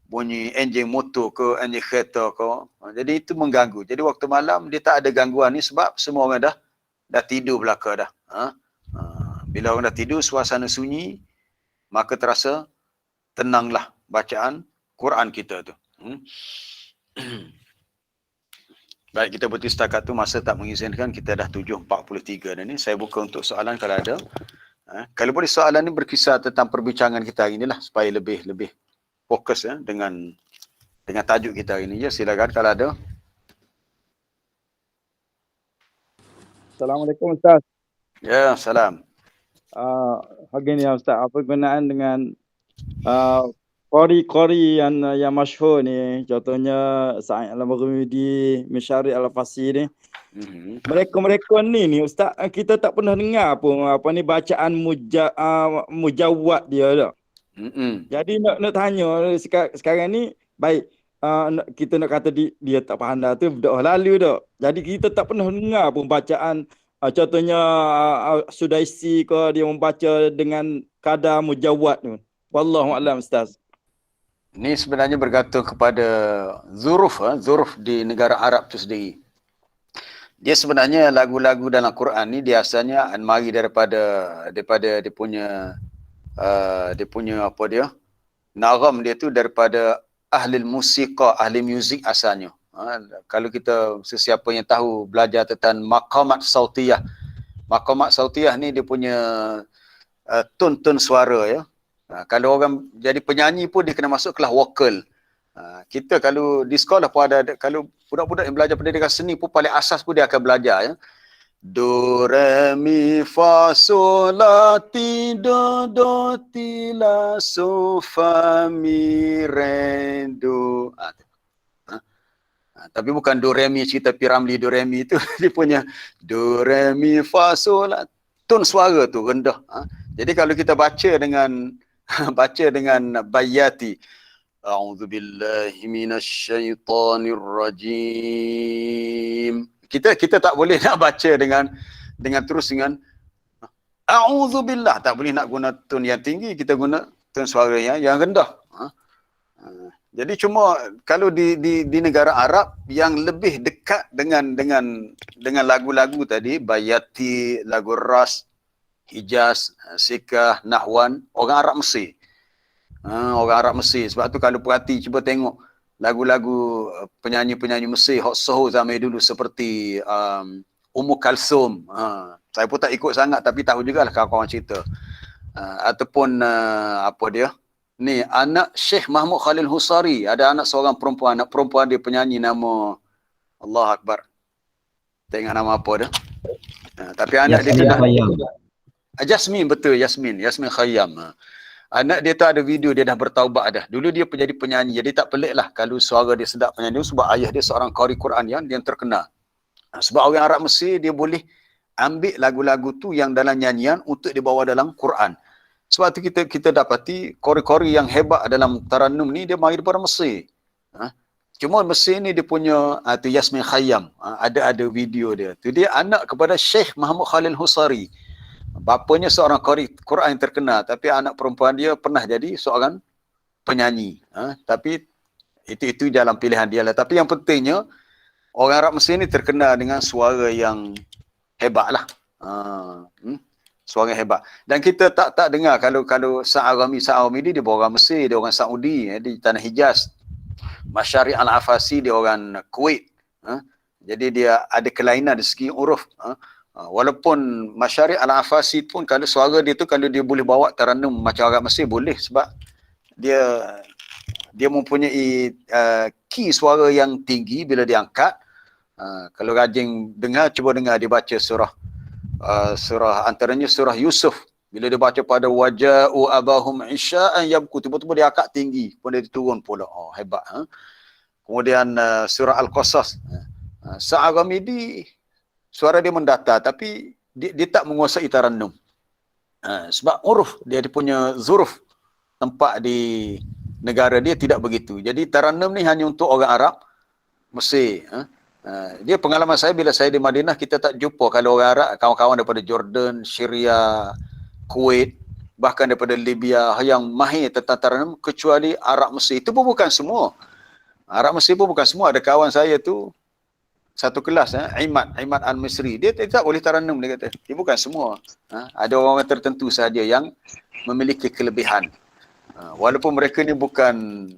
bunyi enjin motor ke, enjin kereta ke. Jadi itu mengganggu. Jadi waktu malam dia tak ada gangguan ni sebab semua orang dah tidur belaka dah. Bila orang dah tidur, suasana sunyi, maka terasa tenanglah bacaan Quran kita tu. Baik, kita berhenti setakat tu, masa tak mengizinkan, kita dah 7.43 dah ni. Saya buka untuk soalan kalau ada. Kalau boleh soalan ni berkisar tentang perbincangan kita hari inilah, supaya lebih fokus dengan tajuk kita hari ini. Ya, silakan kalau ada. Assalamualaikum Ustaz. Ya, salam. Hari ni Ustaz, apa berkenaan dengan qori yang masyhur ni, contohnya Sa'id Al-Maghribi, Mishari Al-Fasi ni. Mereka ni Ustaz, kita tak pernah dengar pun apa ni bacaan mujawwad dia tak. Jadi nak tanya sekarang ni baik kita nak kata dia tak pandai tu dah lalu dah. Jadi kita tak pernah dengar pun bacaan contohnya Sudaisi ke dia membaca dengan kadar mujawwad tu. Wallahu a'lam Ustaz. Ini sebenarnya bergantung kepada zuruf di negara Arab tu sendiri. Dia sebenarnya lagu-lagu dalam Quran ni biasanya mari daripada dia punya apa dia? Nagham dia tu daripada ahli musika, ahli muzik asalnya. Kalau kita sesiapa yang tahu belajar tentang maqamat sautiyah. Maqamat sautiyah ni dia punya tone suara ya. Kalau orang jadi penyanyi pun dia kena masuk kelas vokal. Kita kalau di sekolah pun ada, kalau budak-budak yang belajar pendidikan seni pun paling asas pun dia akan belajar ya. Do, re, mi, fa, sol, la, ti, do, ti, la, so, fa, mi, re, do. Tapi bukan do, re, mi, cerita Piramli, do, re, mi itu. Dia punya do, re, mi, fa, sol, la. Tone suara tu rendah. Jadi kalau kita baca dengan bayati. A'udzubillahi minasyaitonirrajim. Kita tak boleh nak baca dengan terus dengan a'udzubillah, tak boleh nak guna tone yang tinggi, kita guna tone suara yang rendah. Jadi cuma kalau di negara Arab yang lebih dekat dengan lagu-lagu tadi, bayati, lagu ras, Hijaz, Sikah, Nahwan, orang Arab Mesir. Orang Arab Mesir. Sebab tu kalau perhati, cuba tengok lagu-lagu penyanyi-penyanyi Mesir hot soho zaman dulu seperti Ummu Kalsum. Saya pun tak ikut sangat tapi tahu jugalah kawan-kawan cerita. Ataupun apa dia? Ni anak Syekh Mahmud Khalil Husari, ada anak seorang perempuan, anak perempuan dia penyanyi nama Allah Akbar. Tak ingat nama apa dia. Tapi anak dia sudah Yasmin, betul, Yasmin Khayyam. Anak dia tu ada video dia dah bertaubat dah. Dulu dia jadi penyanyi. Jadi tak pelik lah kalau suara dia sedap penyanyi sebab ayah dia seorang qari Quran yang terkenal. Sebab orang Arab Mesir dia boleh ambil lagu-lagu tu yang dalam nyanyian untuk dibawa dalam Quran. Sebab tu kita dapati qari-qari yang hebat dalam Tarannum ni dia mari daripada Mesir. Cuma Mesir ni dia punya tu Yasmin Khayyam. Ada video dia. Tu dia anak kepada Syekh Mahmud Khalil Husari. Bapanya seorang qari Quran yang terkenal, tapi anak perempuan dia pernah jadi seorang penyanyi. Tapi itu jalan pilihan dia lah. Tapi yang pentingnya orang Arab Mesir ni terkenal dengan suara yang hebat lah. Suara yang hebat. Dan kita tak dengar kalau Sa'arami dia orang Mesir, dia orang Saudi, di tanah Hijaz. Mashari Al-Afasi dia orang Kuwait. Jadi dia ada kelainan dari segi uruf. Walaupun Mashari Al-Afasi pun kalau suara dia tu kalau dia boleh bawa Tarannum macam orang Mesir boleh sebab dia mempunyai key suara yang tinggi bila dia angkat. Kalau rajin dengar, cuba dengar dia baca surah antaranya surah Yusuf. Bila dia baca pada waja'u abahum isya'an yabku, tiba-tiba dia angkat tinggi pun dia turun pula. Hebat. Kemudian surah Al-Qasas. Sa'aramidi suara dia mendatar tapi dia tak menguasai Tarannum. Sebab uruf dia punya zuruf tempat di negara dia tidak begitu. Jadi Tarannum ni hanya untuk orang Arab Mesir. Dia pengalaman saya bila saya di Madinah, kita tak jumpa kalau orang Arab, kawan-kawan daripada Jordan, Syria, Kuwait, bahkan daripada Libya yang mahir tentang Tarannum kecuali Arab Mesir. Itu pun bukan semua. Arab Mesir pun bukan semua. Ada kawan saya tu satu kelas, Imad Al-Misri, dia tak boleh Tarannum, dia kata. Dia bukan semua. Ada orang-orang tertentu sahaja yang memiliki kelebihan. Walaupun mereka ni bukan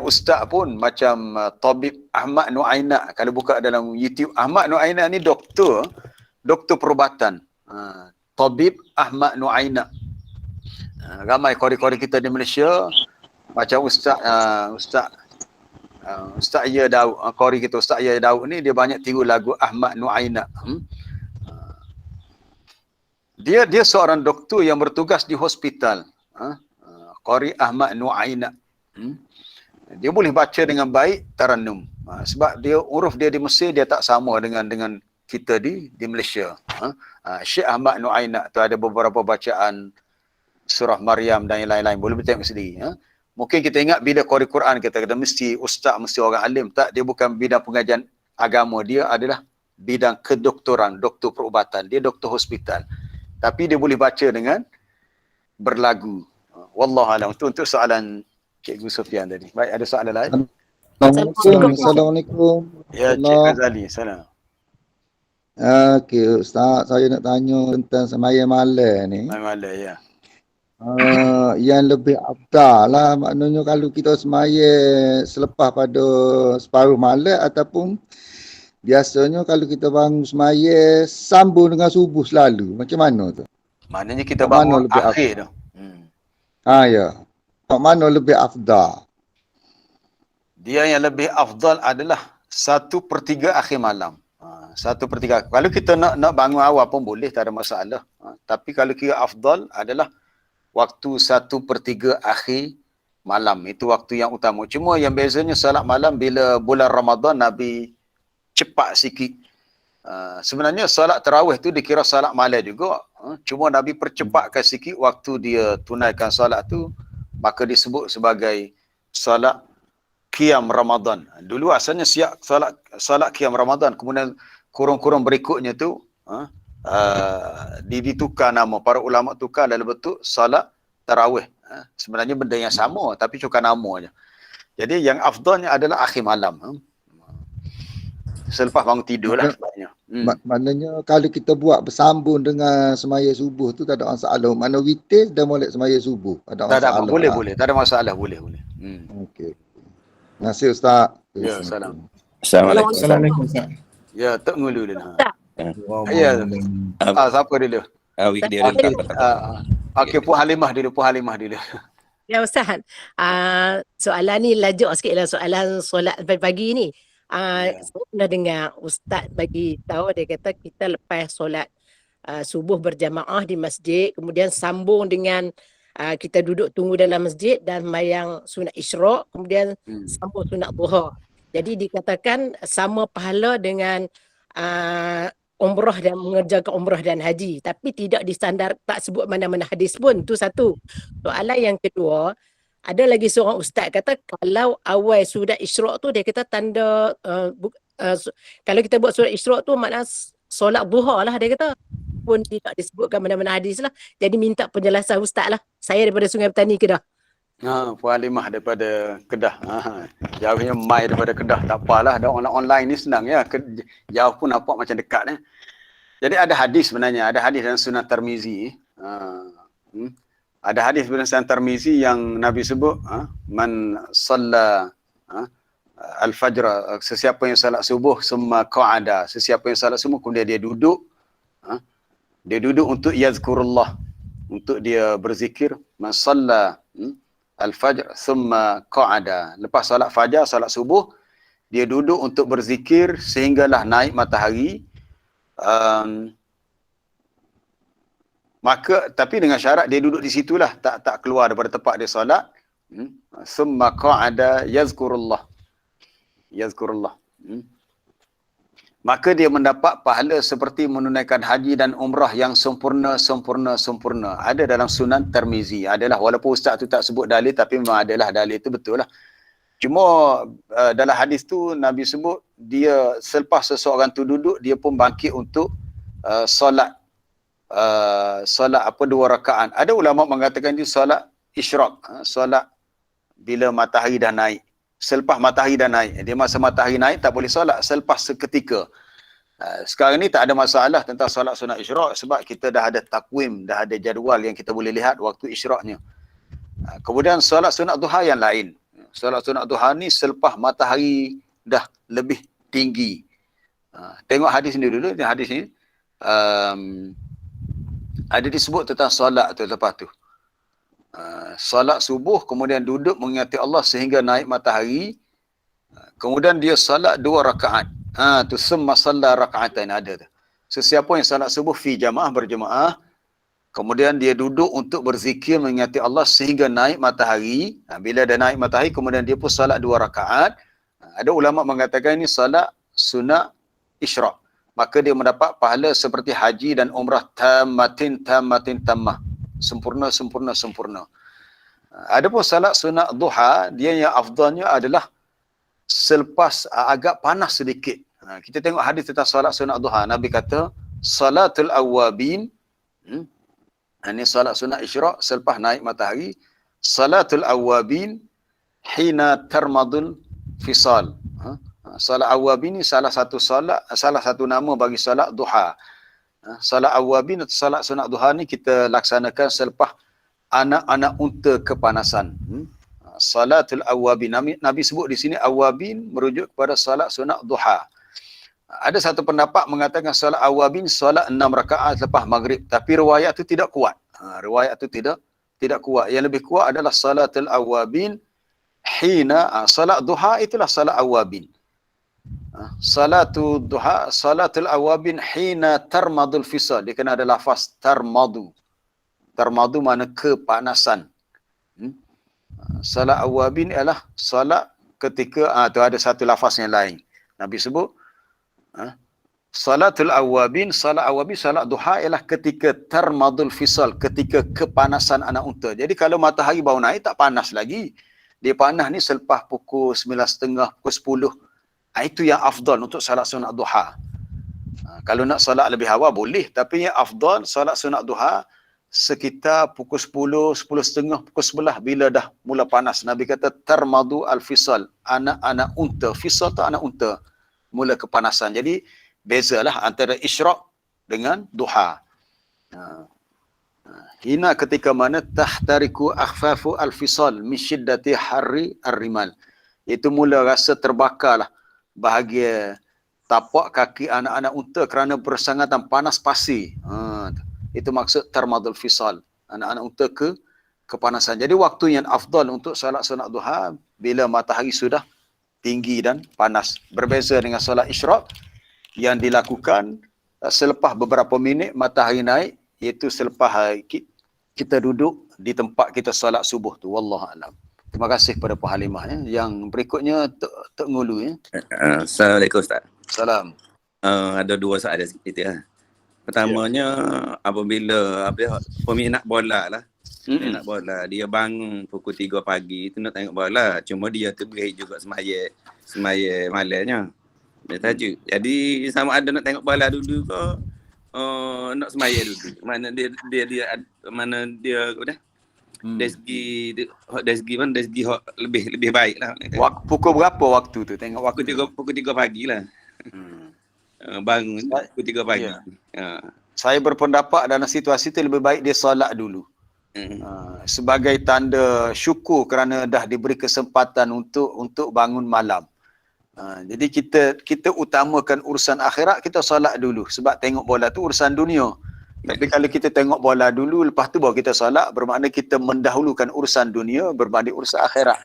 ustaz pun, macam Tabib Ahmad Nu'aina. Kalau buka dalam YouTube, Ahmad Nu'aina ni doktor perubatan. Tabib Ahmad Nu'aina. Ramai qari-qari kita di Malaysia macam Ustaz Ya Daud, qari kita Ustaz Ya Daud ni dia banyak tiru lagu Ahmad Nuaina. Dia seorang doktor yang bertugas di hospital. Qari Ahmad Nuaina. Dia boleh baca dengan baik Tarannum. Sebab huruf dia di Mesir dia tak sama dengan kita di Malaysia. Syekh Ahmad Nuaina tu ada beberapa bacaan surah Maryam dan yang lain-lain. Boleh bertengok sendiri. Mungkin kita ingat bila qari Quran kita kata mesti ustaz, mesti orang alim. Tak, dia bukan bidang pengajian agama. Dia adalah bidang kedoktoran, doktor perubatan. Dia doktor hospital. Tapi dia boleh baca dengan berlagu. Wallahualam. Untuk soalan Cikgu Sofian tadi. Baik, ada soalan lain? Assalamualaikum. Ya, Cik Ghazali. Salam. Okey, Ustaz, saya nak tanya tentang sembahyang malam ni. Malam, ya. Yang lebih afdal lah, maknanya kalau kita sembahyang selepas pada separuh malam ataupun biasanya kalau kita bangun sembahyang sambung dengan subuh selalu. Macam mana tu? Maknanya kita bangun akhir tu. Ya. Mana lebih afdal? Dia yang lebih afdal adalah 1/3 akhir malam. 1/3. Kalau kita nak bangun awal pun boleh, tak ada masalah. Tapi kalau kira afdal adalah waktu 1/3 akhir malam. Itu waktu yang utama. Cuma yang bezanya salat malam bila bulan Ramadan Nabi cepat sikit. Sebenarnya salat tarawih tu dikira salat malam juga. Cuma Nabi percepatkan sikit waktu dia tunaikan salat tu, maka disebut sebagai salat Qiyam Ramadan. Dulu asalnya siap salat Qiyam Ramadan, kemudian kurung-kurung berikutnya tu ditukar nama, para ulama tukar dalam bentuk salat tarawih. Sebenarnya benda yang sama tapi tukar nama je. Jadi yang afdalnya adalah akhir malam. Selepas bangun tidur lah sebabnya. Maknanya kalau kita buat bersambung dengan sembahyang subuh tu tak ada masalah. Mana witir dan molek sembahyang subuh. Tak ada masalah. Boleh. Tak ada masalah, boleh. Okey. Terima kasih Ustaz. Ya, salam. Assalamualaikum. Ya, tak ngulu dia. Wow. Ya. Siapa dulu? Okey, Puan Halimah dulu. Ya Ustaz, soalan ni lajuk sikit lah, soalan solat pagi ni. Saya pernah dengar Ustaz bagi tahu, dia kata kita lepas solat subuh berjamaah di masjid, kemudian sambung dengan kita duduk tunggu dalam masjid dan sembahyang sunat isyraq, kemudian sambung sunat duha. Jadi dikatakan sama pahala dengan umrah dan mengerjakan umrah dan haji, tapi tidak disandar, tak sebut mana-mana hadis pun. Tu satu. Soalan yang kedua, ada lagi seorang ustaz kata kalau awal sunat isyraq tu dia kata tanda kalau kita buat sunat isyraq tu maknanya solat duha lah, dia kata. Pun tidak disebutkan mana-mana hadis lah. Jadi minta penjelasan ustaz lah. Saya daripada Sungai Petani, Kedah. Puan Halimah daripada Kedah. Jauhnya mai daripada Kedah, tak apalah. Dah online ni senang ya. Jauh pun nampak macam dekat. Jadi ada hadis sebenarnya. Ada hadis dalam Sunan Tirmizi. Ada hadis dalam Sunan Tirmizi yang Nabi sebut, man salla al-fajr, sesiapa yang salat subuh summa qa'ada, sesiapa yang salat subuh kemudian dia duduk, dia duduk untuk yazkurullah, untuk dia berzikir. Man salla al-fajr summa qa'ada, lepas salat fajar, salat subuh, dia duduk untuk berzikir sehinggalah naik matahari. Maka tapi dengan syarat dia duduk di situlah, tak keluar daripada tempat dia solat. Summa qa'ada yazkurullah. Maka dia mendapat pahala seperti menunaikan haji dan umrah yang sempurna. Ada dalam Sunan Tirmizi. Adalah, walaupun ustaz tu tak sebut dalil, tapi memang adalah dalil itu, betul lah. Cuma dalam hadis tu Nabi sebut dia selepas seseorang tu duduk, dia pun bangkit untuk solat dua rakaat. Ada ulama mengatakan itu solat isyraq, solat bila matahari dah naik. Selepas matahari dah naik. Dia masa matahari naik tak boleh solat, selepas seketika. Sekarang ni tak ada masalah tentang solat sunat isyraq sebab kita dah ada takwim, dah ada jadual yang kita boleh lihat waktu isyraqnya. Kemudian solat sunat duha yang lain. Solat sunat duha ni selepas matahari dah lebih tinggi. Tengok hadis ni dulu. Hadis ni ada disebut tentang solat tu lepas tu. Salat subuh, kemudian duduk mengingati Allah sehingga naik matahari. Kemudian dia salat 2 rakaat. Tu summa salla rakaatain ada tu. Sesiapa yang salat subuh fi jamaah berjemaah, kemudian dia duduk untuk berzikir mengingati Allah sehingga naik matahari. Bila dah naik matahari, kemudian dia pun salat 2 rakaat. Ada ulama mengatakan ini salat sunat isyraq. Maka dia mendapat pahala seperti haji dan umrah tammatin tammah. Sempurna. Adapun salat sunat duha, dia yang afdalnya adalah selepas agak panas sedikit. Kita tengok hadis tentang salat sunat duha. Nabi kata, salatul awabin. Ini salat sunat isyraq selepas naik matahari. Salatul awabin hina tarmadul fisal. Salat awabin ni salah satu nama bagi salat duha. Salat awabin atau salat sunat duha ni kita laksanakan selepas anak-anak unta kepanasan. Salatul awabin. Nabi sebut di sini awabin merujuk kepada salat sunat duha. Ada satu pendapat mengatakan salat awabin salat 6 rakaat lepas maghrib, tapi riwayat itu tidak kuat. Riwayat itu tidak kuat. Yang lebih kuat adalah salatul awabin hina salat duha, itulah salat awabin. Salatul duha, salatul awabin hina tarmadul fisal. Dia kena ada lafaz tarmadu. Tarmadu mana kepanasan. Salat awabin ialah salat ketika tu ada satu lafaz yang lain. Nabi sebut salatul awabin, salat duha ialah ketika tarmadul fisal, ketika kepanasan anak unta. Jadi kalau matahari baru naik tak panas lagi. Dia panas ni selepas pukul 9.30, pukul 10. Itu yang afdal untuk salat sunat duha. Kalau nak salat lebih awal boleh, tapi yang afdal salat sunat duha sekitar pukul 10, 10.30, pukul 11 bila dah mula panas. Nabi kata tarmadu al-fisal, anak-anak unta. Fisal tu anak unta, mula kepanasan. Jadi bezalah antara isyraq dengan duha. Hina ketika mana tahtariku akhfafu al-fisal min syiddati harri ar-rimal. Itu mula rasa terbakarlah bahagian tapak kaki anak-anak unta kerana bersangatan panas pasir. Itu maksud tarmadul fisal, anak-anak unta kepanasan. Jadi waktu yang afdal untuk salat sunat duha bila matahari sudah tinggi dan panas. Berbeza dengan salat isyraq yang dilakukan selepas beberapa minit matahari naik, iaitu selepas kita duduk di tempat kita salat subuh tu. Wallahu a'lam. Terima kasih kepada Puan Halimah. Yang berikutnya Tok Ngulu. Assalamualaikum Ustaz. Salam. Ada 2 soalan sikit ya. Pertamanya apabila peminat bola lah. Peminat bola, dia bangun pukul 3 pagi tu nak tengok bola. Cuma dia terbreak juga semaya malamnya. Dia tajuk. Jadi sama ada nak tengok bola dulu ke nak semaya dulu. Mana dia dah dari segi lebih baik lah. Pukul berapa waktu tu? Tengok waktu. Pukul 3 pagi lah. Bangun pukul 3 pagi. Saya berpendapat dalam situasi tu lebih baik dia solat dulu. Sebagai tanda syukur kerana dah diberi kesempatan untuk bangun malam. Jadi kita utamakan urusan akhirat, kita solat dulu. Sebab tengok bola tu urusan dunia. Tapi kalau kita tengok bola dulu, lepas tu baru kita solat, bermakna kita mendahulukan urusan dunia berbanding urusan akhirat.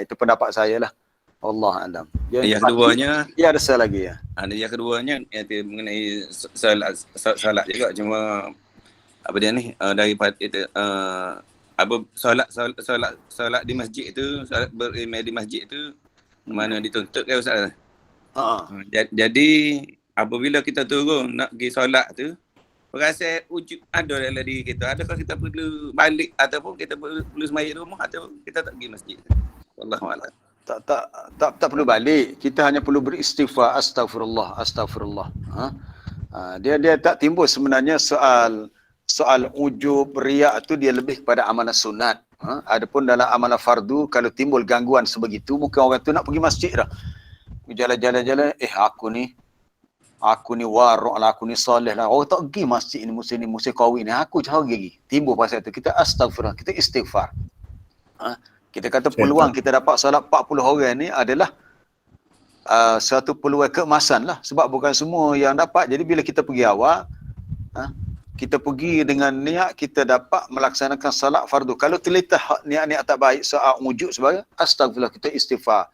Itu pendapat saya lah. Allah alam. Yang keduanya, ya ada saya lagi ya. Yang keduanya iaitu mengenai solat juga, cuma apa dia ni daripada itu solat di masjid itu, solat berimam di masjid itu mana dituntut kan Ustaz. Jadi apabila kita turun nak pergi solat tu, perasaan wujud ada dalam diri kita. Adakah kita perlu balik ataupun kita perlu sembahyang di rumah atau kita tak pergi masjid? Wallahu a'lam. Tak perlu balik. Kita hanya perlu beristighfar, astagfirullah. Dia tak timbul sebenarnya soal ujub, riak tu dia lebih kepada amalan sunat. Adapun dalam amalan fardu, kalau timbul gangguan sebegitu, mungkin orang tu nak pergi masjid dah. Jalan-jalan, aku ni warok lah, aku ni soleh lah. Orang tak pergi masjid ni musim kahwin ni. Aku cari lagi. Timbul pasal tu. Kita astagfirullah, kita istighfar. Kita kata peluang kita dapat salat 40 orang ni adalah satu peluang keemasan lah. Sebab bukan semua yang dapat. Jadi bila kita pergi awal, kita pergi dengan niat kita dapat melaksanakan salat fardu. Kalau terletak niat-niat tak baik, soal wujud sebagai astagfirullah, kita istighfar.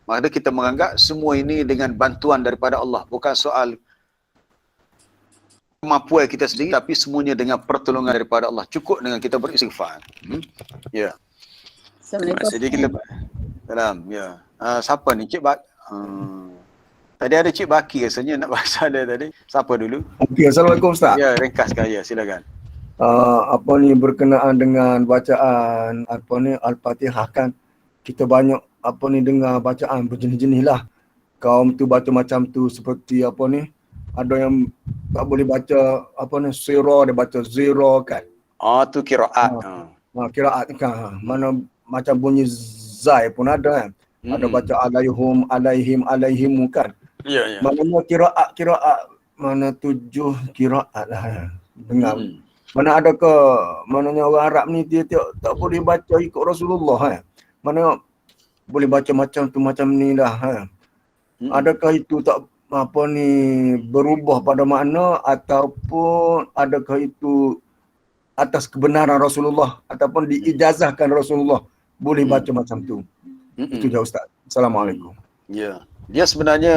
Maka kita menganggap semua ini dengan bantuan daripada Allah, bukan soal kemampuan kita sendiri, tapi semuanya dengan pertolongan daripada Allah. Cukup dengan kita beristighfar. Ya. Assalamualaikum. Jadi kita salam. Ya. Siapa ni Cik Bak? Tadi ada Cik Baki rasanya nak bahasa dia tadi. Siapa dulu? Okey, Assalamualaikum Ustaz. Ya, ringkaskan ya, silakan. Apa ni berkenaan dengan bacaan apa ni Al-Fatihah kan, kita banyak apa ni dengar bacaan berjenis-jenis lah. Kaum tu baca macam tu, seperti apa ni, ada yang tak boleh baca apa ni surah, dia baca zero kan. Tu qiraat. Qiraat kan, mana macam bunyi zai pun ada kan. Ada baca alaihim kan. Ya, ya. Maknanya kiraat mana 7 kiraat lah dengar. Mana ada ke maknanya orang Arab ni dia tak boleh baca ikut Rasulullah kan. Mana boleh baca macam tu macam ni lah kan. Adakah itu tak apa ni berubah pada makna, ataupun adakah itu atas kebenaran Rasulullah ataupun diijazahkan Rasulullah boleh baca macam tu? Itu je Ustaz. Assalamualaikum. Ya. Dia sebenarnya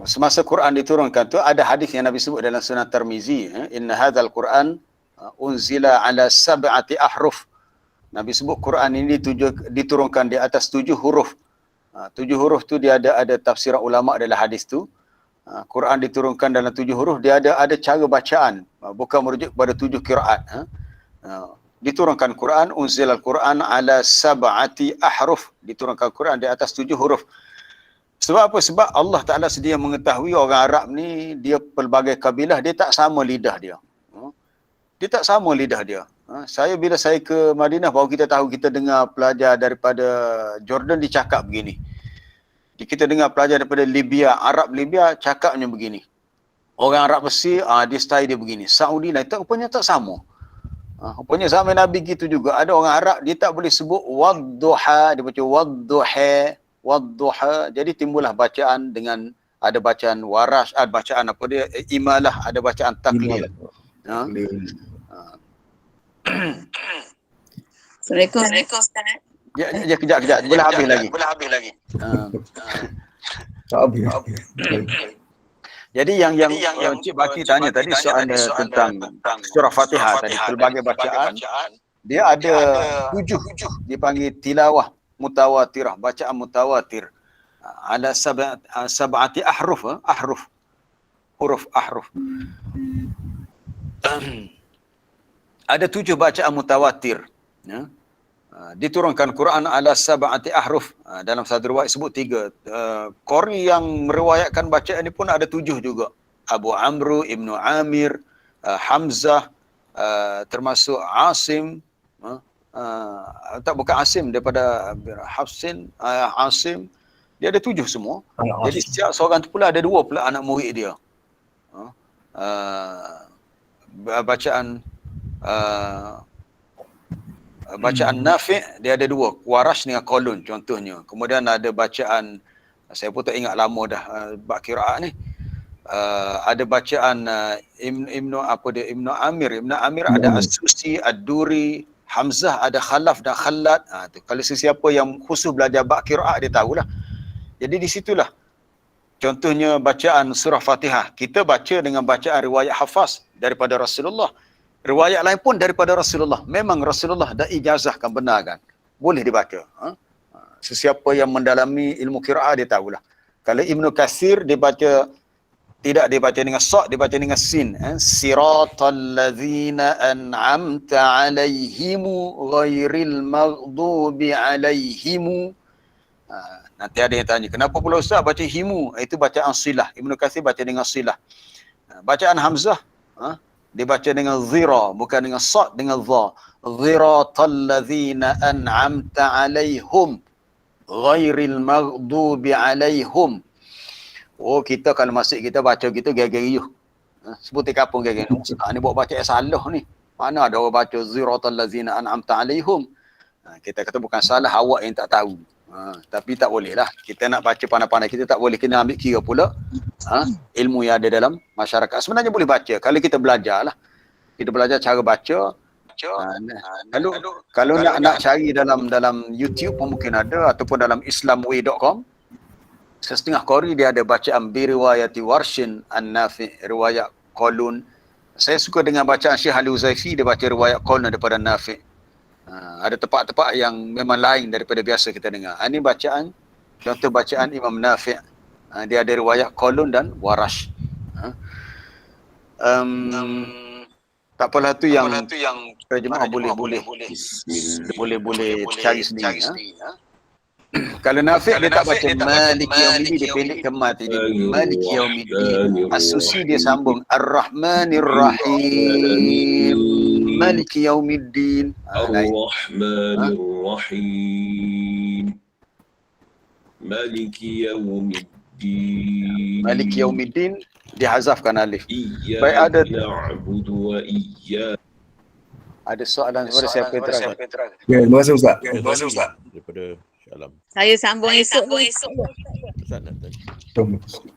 semasa Quran diturunkan tu ada hadis yang Nabi sebut dalam Sunan Tirmizi, inna hadzal Quran unzila ala sab'ati ahruf. Nabi sebut Quran ini diturunkan di atas 7 huruf. 7 huruf tu dia ada tafsir ulama dalam hadis tu. Quran diturunkan dalam 7 huruf, dia ada cara bacaan, bukan merujuk pada 7 qiraat. Diturunkan Quran, unzilal Quran ala sab'ati ahruf. Diturunkan Quran di atas 7 huruf. Sebab apa? Sebab Allah Ta'ala sedia mengetahui orang Arab ni, dia pelbagai kabilah, dia tak sama lidah dia. Dia tak sama lidah dia. Bila saya ke Madinah, baru kita tahu, kita dengar pelajar daripada Jordan dicakap begini. Kita dengar pelajar daripada Libya, Arab Libya, cakapnya begini. Orang Arab Mesir, dia style dia begini. Saudi lain, rupanya tak sama. Rupanya zaman Nabi gitu juga. Ada orang Arab, dia tak boleh sebut wadduha, dia baca wadduha. Jadi timbullah bacaan dengan, ada bacaan warash, ada bacaan apa dia, imalah, ada bacaan taklil. Assalamualaikum Ustaz. Ya, kejap. Boleh habis lagi. Tak habis. Jadi yang Cik Baki tanya tadi soal tentang surah Fatihah tadi, pelbagai bacaan, dia ada 7 dipanggil tilawah mutawatirah, bacaan mutawatir. Ada sab'ati ahruf, huruf ahruf. Ada 7 bacaan mutawatir. Ya. Diturunkan Quran ala sab'ati ahruf. Dalam satu riwayat sebut 3. Qori yang meriwayatkan bacaan ini pun ada 7 juga. Abu Amru, Ibnu Amir, Hamzah, termasuk Asim, bukan Asim, daripada Hafsin, Asim, dia ada 7 semua. Jadi setiap seorang tu pula ada 2 pula anak murid dia. Bacaan Nafi' dia ada 2, Warash dengan Qalun contohnya. Kemudian ada bacaan, saya pun tak ingat lama dah bab qiraat ni. Ada bacaan Ibnu Amir ada As-Susi, Ad-Duri, Hamzah, ada Khalaf dan Khalad. Tu kalau sesiapa yang khusus belajar bab qiraat dia tahulah. Jadi di situlah contohnya bacaan surah Fatihah. Kita baca dengan bacaan riwayat hafaz daripada Rasulullah. Riwayat lain pun daripada Rasulullah. Memang Rasulullah dah ijazahkan, benarkan. Boleh dibaca. Sesiapa yang mendalami ilmu qiraat dia tahulah. Kalau Ibnu Katsir tidak dibaca dengan sa', dibaca dengan sin. Siratal ladzina an'amta alaihimu ghairil maghdubi alaihimu. Nanti ada yang tanya, kenapa pula Ustaz baca himu? Itu bacaan silah. Ibnu Katsir baca dengan silah. Bacaan Hamzah, dibaca dengan zira, bukan dengan sa', dengan dha. Ziratal ladzina an'amta alaihum ghairil maghdubi alaihum. Oh, kita kalau masjid kita baca gitu gagariuh. Seperti kapung gagariuh. Ustaz ni buat baca yang salah ni. Mana ada orang baca ziratal ladzina an'amta alaihum. Kita kata bukan salah, awak yang tak tahu. Tapi tak boleh lah. Kita nak baca pandai-pandai, kita tak boleh kena ambil kira pula ilmu yang ada dalam masyarakat. Sebenarnya boleh baca kalau kita belajar lah. kita belajar cara baca. Kalau nak cari dalam YouTube pun mungkin ada, ataupun dalam islamway.com. Setengah Qori dia ada bacaan biriwayati warshin an-Nafi', riwayat Qalun. Saya suka dengan bacaan Syekh Ali Uzaifi, dia baca riwayat Qalun daripada Nafi'. Ada tempat-tempat yang memang lain daripada biasa kita dengar. Ini bacaan, contoh bacaan Imam Nafi'. Dia ada riwayat Qalun dan Warash. Tak apalah tu yang terjemah boleh cari sendiri. Kalau Nafi' dia tak baca Maliki Yaumiddin, dia pendekkan mati dia. Maliki Yaumiddin. As-Susi dia sambung Ar-Rahmanir Rahim. Maliki Yaumiddin. Ar-Rahmanir Rahim. Maliki Yaumiddin. Maliki Yaumiddin dihazafkan alif. Baik, ada na'budu wa iyyak. Ada soalan kepada siapa yang terang? Ya, terima kasih Ustaz. Daripada Shah Alam. Saya sambung esok. Ustaz nak tanya.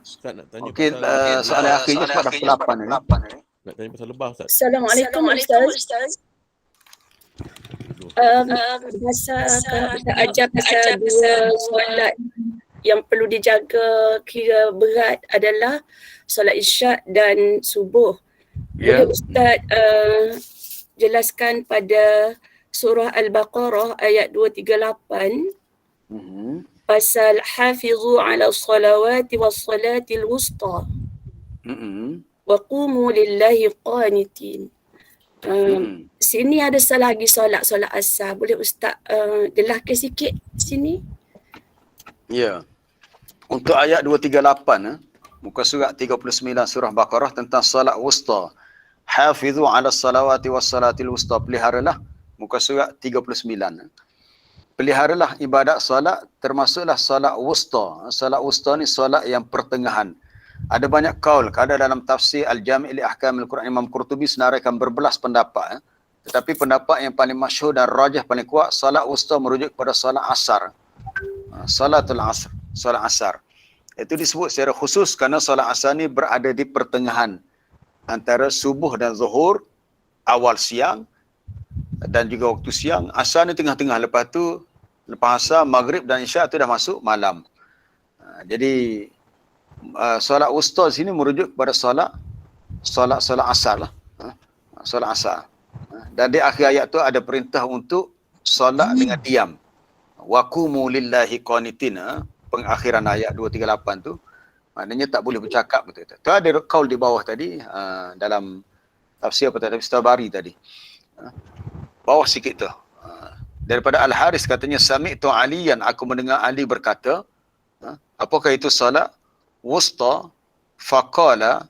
Ustaz nak tanya Okey, soalan akhirnya sebab dah pukul 8 ni. nak tanya pasal lebah Ustaz. Assalamualaikum Ustaz. Masa kita ajar pasal dua solat yang perlu dijaga kira berat adalah solat isyak dan subuh. Boleh Ustaz jelaskan pada surah Al-Baqarah ayat 238 pasal hafizu ala salawati was salatil wusta wa qumu lillahi qanitin. Sini ada lagi solat asar. Boleh Ustaz jelaskan sikit sini? Ya. Untuk ayat 238 muka surat 39 surah Baqarah tentang salat wusta. Hafizu ala salawati was salatil wusta. Peliharalah muka surat 39. Peliharalah ibadat salat, termasuklah salat wusta. Salat wusta ni salat yang pertengahan. Ada banyak kaul. Ada dalam tafsir Al-Jami' li Ahkamil Quran, Imam Qurtubi senaraikan berbelas pendapat. Tetapi pendapat yang paling masyhur dan rajah paling kuat, salat wusta merujuk kepada salat asar. Salatul asr, salat asar. Itu disebut secara khusus kerana salat asar ni berada di pertengahan antara subuh dan zuhur, awal siang dan juga waktu siang. Asar ni tengah-tengah, lepas tu lepas asar, maghrib dan isyak tu dah masuk malam. Jadi solat wusta sini merujuk kepada solat asar lah. Solat asar. Dan di akhir ayat tu ada perintah untuk solat dengan diam. Wa qumu lillahi qanitin. Pengakhiran ayat 238 tu. Maknanya tak boleh bercakap betul. Tu ada kaul di bawah tadi dalam tafsir tafsir Tabari tadi. Bawah sikit tu. Daripada Al-Haris katanya sami'tu Aliyan, aku mendengar Ali berkata, apakah itu salat wusta? Faqala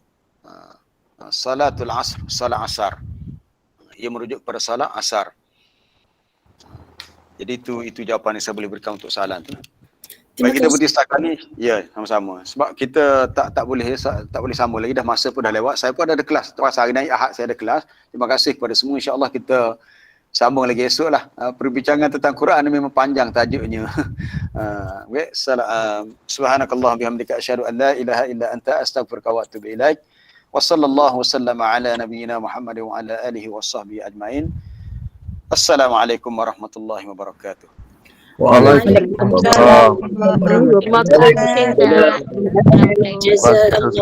salatul asr, salat asar. Ia merujuk pada salat asar. Jadi itu jawapan yang saya boleh berikan untuk soalan tu. Bagi kita berhenti setakat ni, ya, sama-sama. Sebab kita tak boleh sambung lagi, dah masa pun dah lewat. Saya pun ada kelas. Terus hari ni Ahad saya ada kelas. Terima kasih kepada semua. InsyaAllah kita sambung lagi esok lah. Perbincangan tentang Quran ni memang panjang tajuknya. Subhanakallah bihamdika asyhadu an la ilaha illa anta astaghfiruka wa atubu ilaik. Wa sallallahu wasallam ala nabiyyina Muhammad wa ala alihi wa sahbihi ajmain. Assalamualaikum warahmatullahi wabarakatuh. Waalaikumsalam. Terima kasih. Jazakallah.